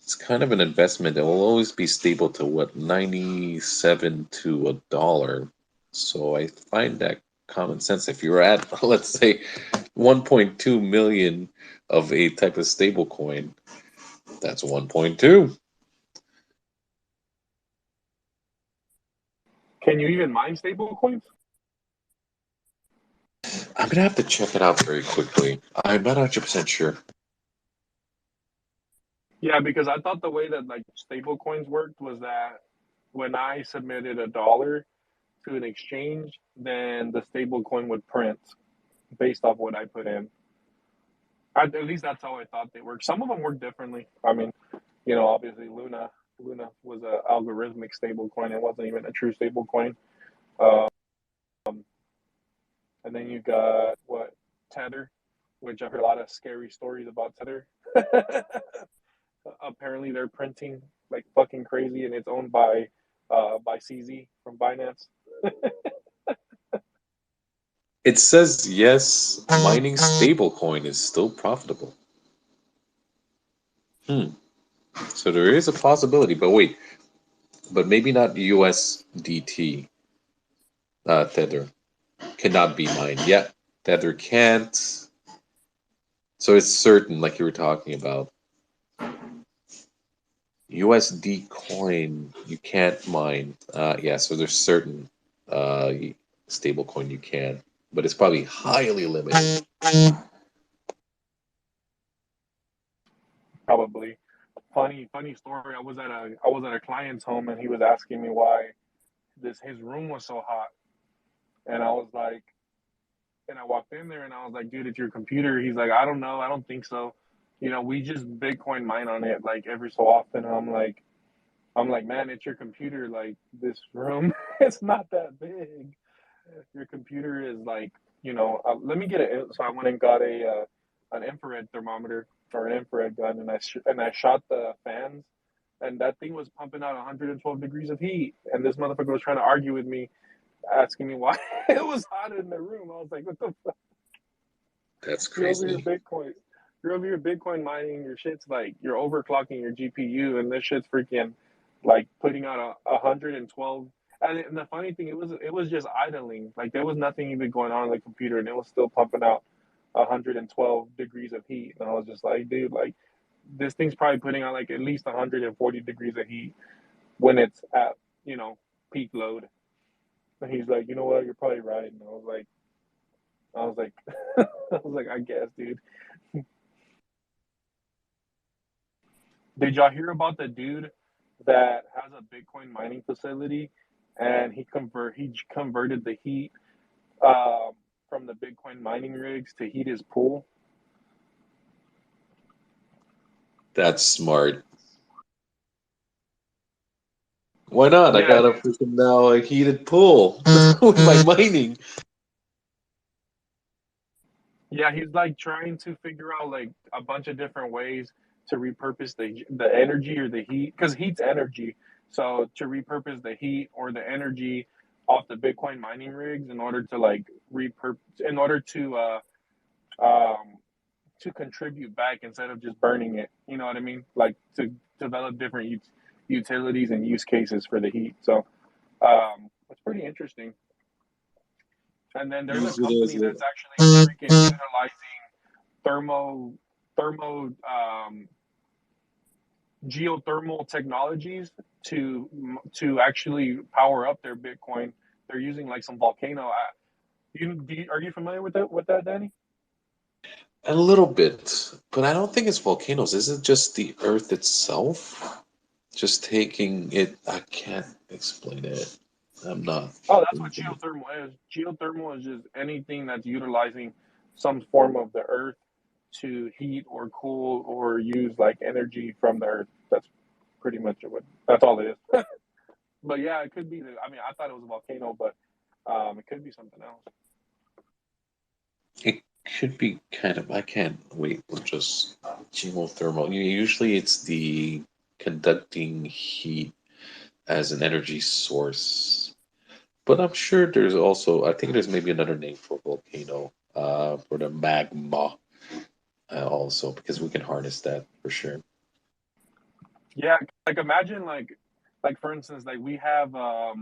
It's kind of an investment that will always be stable to what, 97 to $1. So I find that common sense. If you're at, let's say, 1.2 million of a type of stable coin, that's 1.2. Can you even mine stable coins? I'm gonna have to check it out very quickly. I'm not 100% sure. Yeah, because I thought the way that like stable coins worked was that when I submitted $1 to an exchange, then the stable coin would print based off what I put in. At least that's how I thought they work. Some of them work differently. I mean, obviously Luna was a algorithmic stable coin. It wasn't even a true stable coin. Um, and then you got what, Tether, which I've heard a lot of scary stories about Tether. Apparently they're printing like fucking crazy, and it's owned by CZ from Binance. It says yes, mining stablecoin is still profitable. So there is a possibility, but wait, but maybe not USDT. Tether cannot be mined. Yeah, Tether can't. So it's certain, like you were talking about. USD coin you can't mine. Yeah, so there's certain stable coin you can, but it's probably highly limited. Probably. Funny story. I was at a client's home, and he was asking me why his room was so hot, and I was like, and I walked in there, and I was like, dude, it's your computer. He's like, I don't know, I don't think so. We just Bitcoin mine on it like every so often. And I'm like, man, it's your computer. Like this room, it's not that big. Your computer is like, let me get it. So I went and got an infrared thermometer or an infrared gun, and I shot the fans, and that thing was pumping out 112 degrees of heat. And this motherfucker was trying to argue with me, asking me why it was hot in the room. I was like, what the fuck? That's You're over here crazy. Bitcoin. You're over here Bitcoin mining. Your shit's like you're overclocking your GPU, and this shit's freaking like putting out 112. And the funny thing, it was just idling. Like there was nothing even going on in the computer, and it was still pumping out 112 degrees of heat. And I was just like, dude, like this thing's probably putting out like at least 140 degrees of heat when it's at peak load. And he's like, you know what, you're probably right. And I was like, I was like, I guess, dude. Did y'all hear about the dude that has a Bitcoin mining facility, and he converted the heat um, from the Bitcoin mining rigs to heat his pool? That's smart. Why not? I Yeah, got a freaking now a heated pool with my mining. yeah, he's like trying to figure out like a bunch of different ways to repurpose the energy or the heat, because heat's energy. So to repurpose the heat or the energy off the Bitcoin mining rigs in order to like repurpose, in order um, to contribute back instead of just burning it. You know what I mean? Like to develop different utilities and use cases for the heat. So it's pretty interesting. And then there's a Use it as company a that's actually freaking utilizing thermo thermo geothermal technologies to actually power up their Bitcoin. They're using like some volcano. Are you familiar with that, Danny? a little bit, but I don't think it's volcanoes. Is it just the Earth itself? Just taking it. I can't explain it. I'm not. Oh, that's what geothermal is. Geothermal is just anything that's utilizing some form of the earth to heat or cool or use like energy from the earth. That's pretty much what. That's all it is. But yeah, it could be. I mean, I thought it was a volcano, but it could be something else. It could be kind of. I can't wait. Just geothermal. Usually, it's the conducting heat as an energy source. But I'm sure there's also. I think there's maybe another name for volcano. For the magma. also, because we can harness that for sure. Yeah, like imagine like for instance, like we have so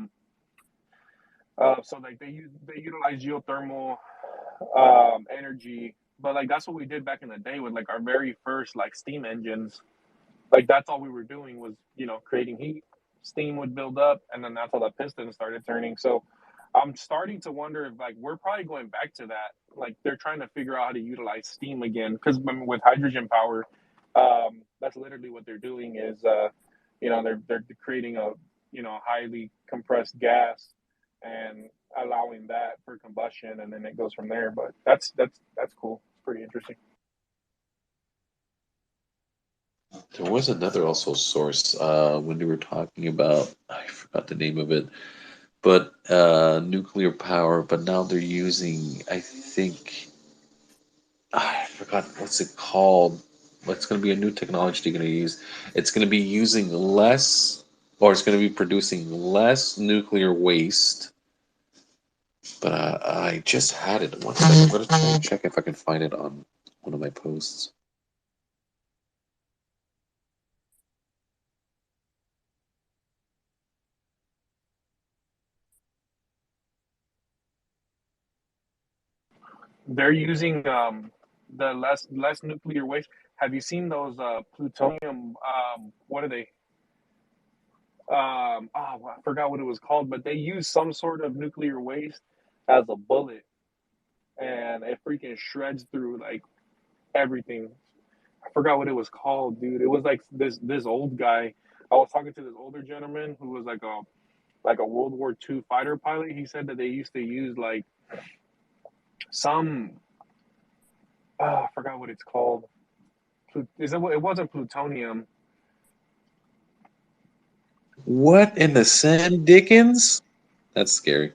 like they utilize geothermal energy, but like that's what we did back in the day with like our very first like steam engines. Like that's all we were doing was creating heat. Steam would build up, and then that's how the piston started turning. So I'm starting to wonder if like we're probably going back to that. Like they're trying to figure out how to utilize steam again because with hydrogen power, that's literally what they're doing is they're creating a highly compressed gas and allowing that for combustion, and then it goes from there. But that's cool. It's pretty interesting. There was another also source when they were talking about, I forgot the name of it, but nuclear power. But now they're using, I think, I forgot what's it called. What's going to be a new technology they're going to use? It's going to be using less, or it's going to be producing less nuclear waste. But I just had it. One second. I'm going to try and check if I can find it on one of my posts. They're using the less nuclear waste. Have you seen those plutonium? What are they? I forgot what it was called, but they use some sort of nuclear waste as a bullet, and it freaking shreds through like everything. I forgot what it was called, dude. It was like this old guy. I was talking to this older gentleman who was like a World War II fighter pilot. He said that they used to use like some I forgot what it's called. It wasn't plutonium. What in the San Dickens? That's scary.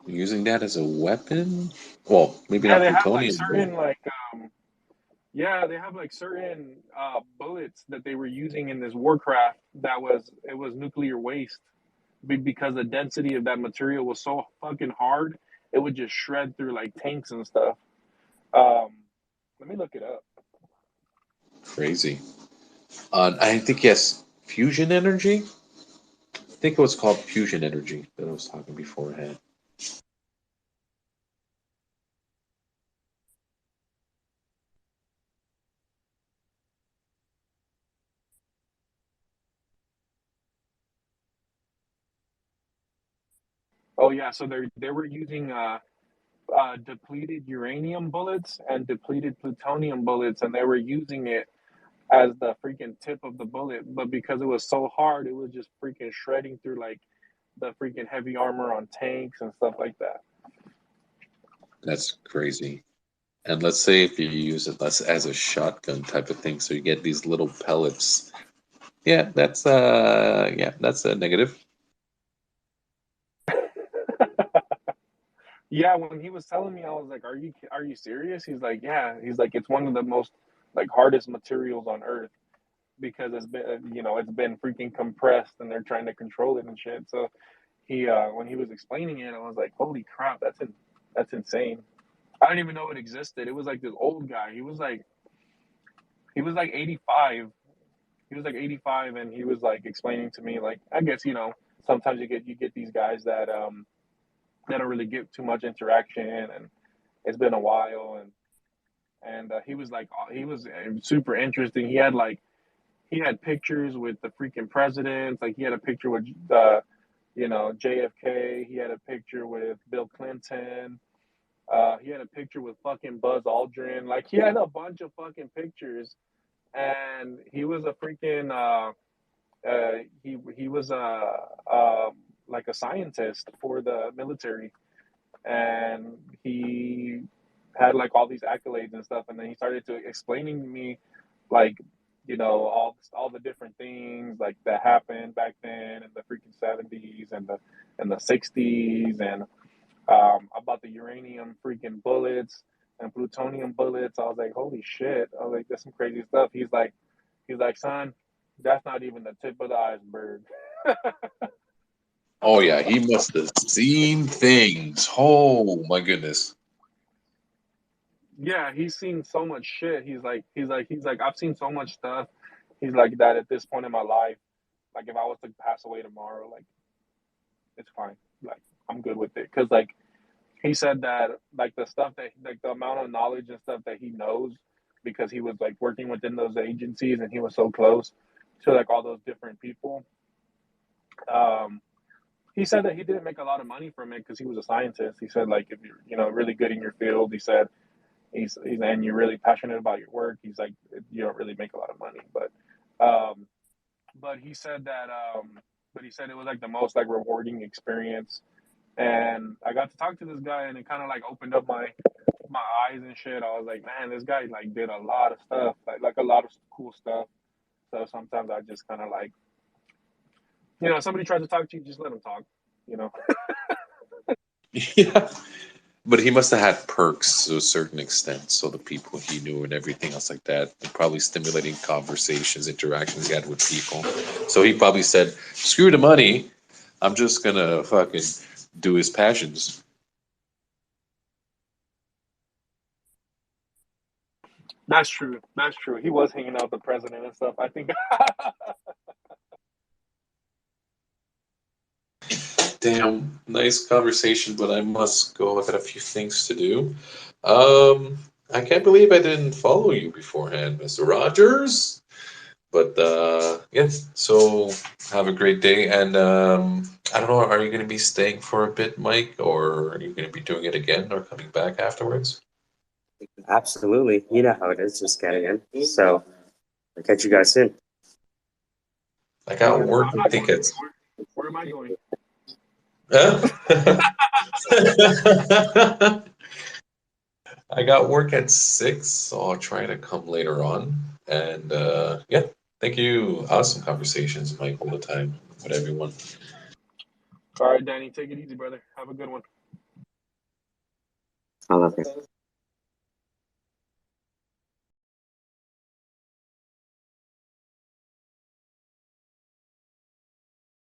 Using that as a weapon? Well, maybe Yeah, not they have like plutonium, but certain like yeah, they have like certain bullets that they were using in this warcraft that was nuclear waste because the density of that material was so fucking hard, it would just shred through like tanks and stuff. Um, Let me look it up. crazy. I think yes, fusion energy. I think it was called fusion energy that I was talking beforehand. Oh yeah, so they were using depleted uranium bullets and depleted plutonium bullets, and they were using it as the freaking tip of the bullet. But because it was so hard, it was just freaking shredding through like the freaking heavy armor on tanks and stuff like that. That's crazy. And let's say if you use it as a shotgun type of thing, so you get these little pellets. That's a negative. Yeah, when he was telling me, I was like, "Are you serious?" He's like, "Yeah." He's like, "It's one of the most like hardest materials on Earth because it's been it's been freaking compressed and they're trying to control it and shit." So he when he was explaining it, I was like, "Holy crap, that's insane." I didn't even know it existed. It was like this old guy. He was like 85. He was like 85, and he was like explaining to me like, I guess sometimes you get these guys that they don't really get too much interaction, and it's been a while, and he was like he was super interesting. He had pictures with the freaking presidents. Like he had a picture with JFK. He had a picture with Bill Clinton. He had a picture with fucking Buzz Aldrin. Like he had a bunch of fucking pictures, and he was a freaking he was like a scientist for the military, and he had like all these accolades and stuff. And then he started to explaining to me like all the different things like that happened back then in the freaking 70s and the 60s, and about the uranium freaking bullets and plutonium bullets. I was like, holy shit. I was like, that's some crazy stuff. He's like, son, that's not even the tip of the iceberg. Oh yeah, he must have seen things. Oh my goodness. Yeah, he's seen so much shit. He's like, I've seen so much stuff. He's like that at this point in my life. Like if I was to pass away tomorrow, like it's fine. Like I'm good with it. Cause like he said that like the stuff that like the amount of knowledge and stuff that he knows because he was like working within those agencies and he was so close to like all those different people. Um, he said that he didn't make a lot of money from it because he was a scientist. He said like if you're really good in your field, he said he's and you're really passionate about your work. He's like you don't really make a lot of money, um, but he said that but he said it was like the most like rewarding experience. And I got to talk to this guy, and it kind of like opened up my eyes and shit. I was like, man, this guy like did a lot of stuff, like a lot of cool stuff. So sometimes I just kind of like, somebody tries to talk to you, just let them talk, you know. Yeah. But he must have had perks to a certain extent. So the people he knew and everything else like that, and probably stimulating conversations, interactions he had with people. So he probably said, screw the money. I'm just going to fucking do his passions. That's true. That's true. He was hanging out with the president and stuff. I think. Damn, nice conversation, but I must go. I've got a few things to do. I can't believe I didn't follow you beforehand, Mr. Rogers. But yeah, so have a great day. And I don't know, are you going to be staying for a bit, Mike, or are you going to be doing it again or coming back afterwards? Absolutely. You know how it is, just getting in. So I'll catch you guys soon. I got work I'm not going tickets. anywhere. Where am I going? Huh? I got work at 6, so I'll try to come later on. And yeah, thank you. Awesome conversations, Mike, all the time with everyone. All right, Danny, take it easy, brother. Have a good one. I love it.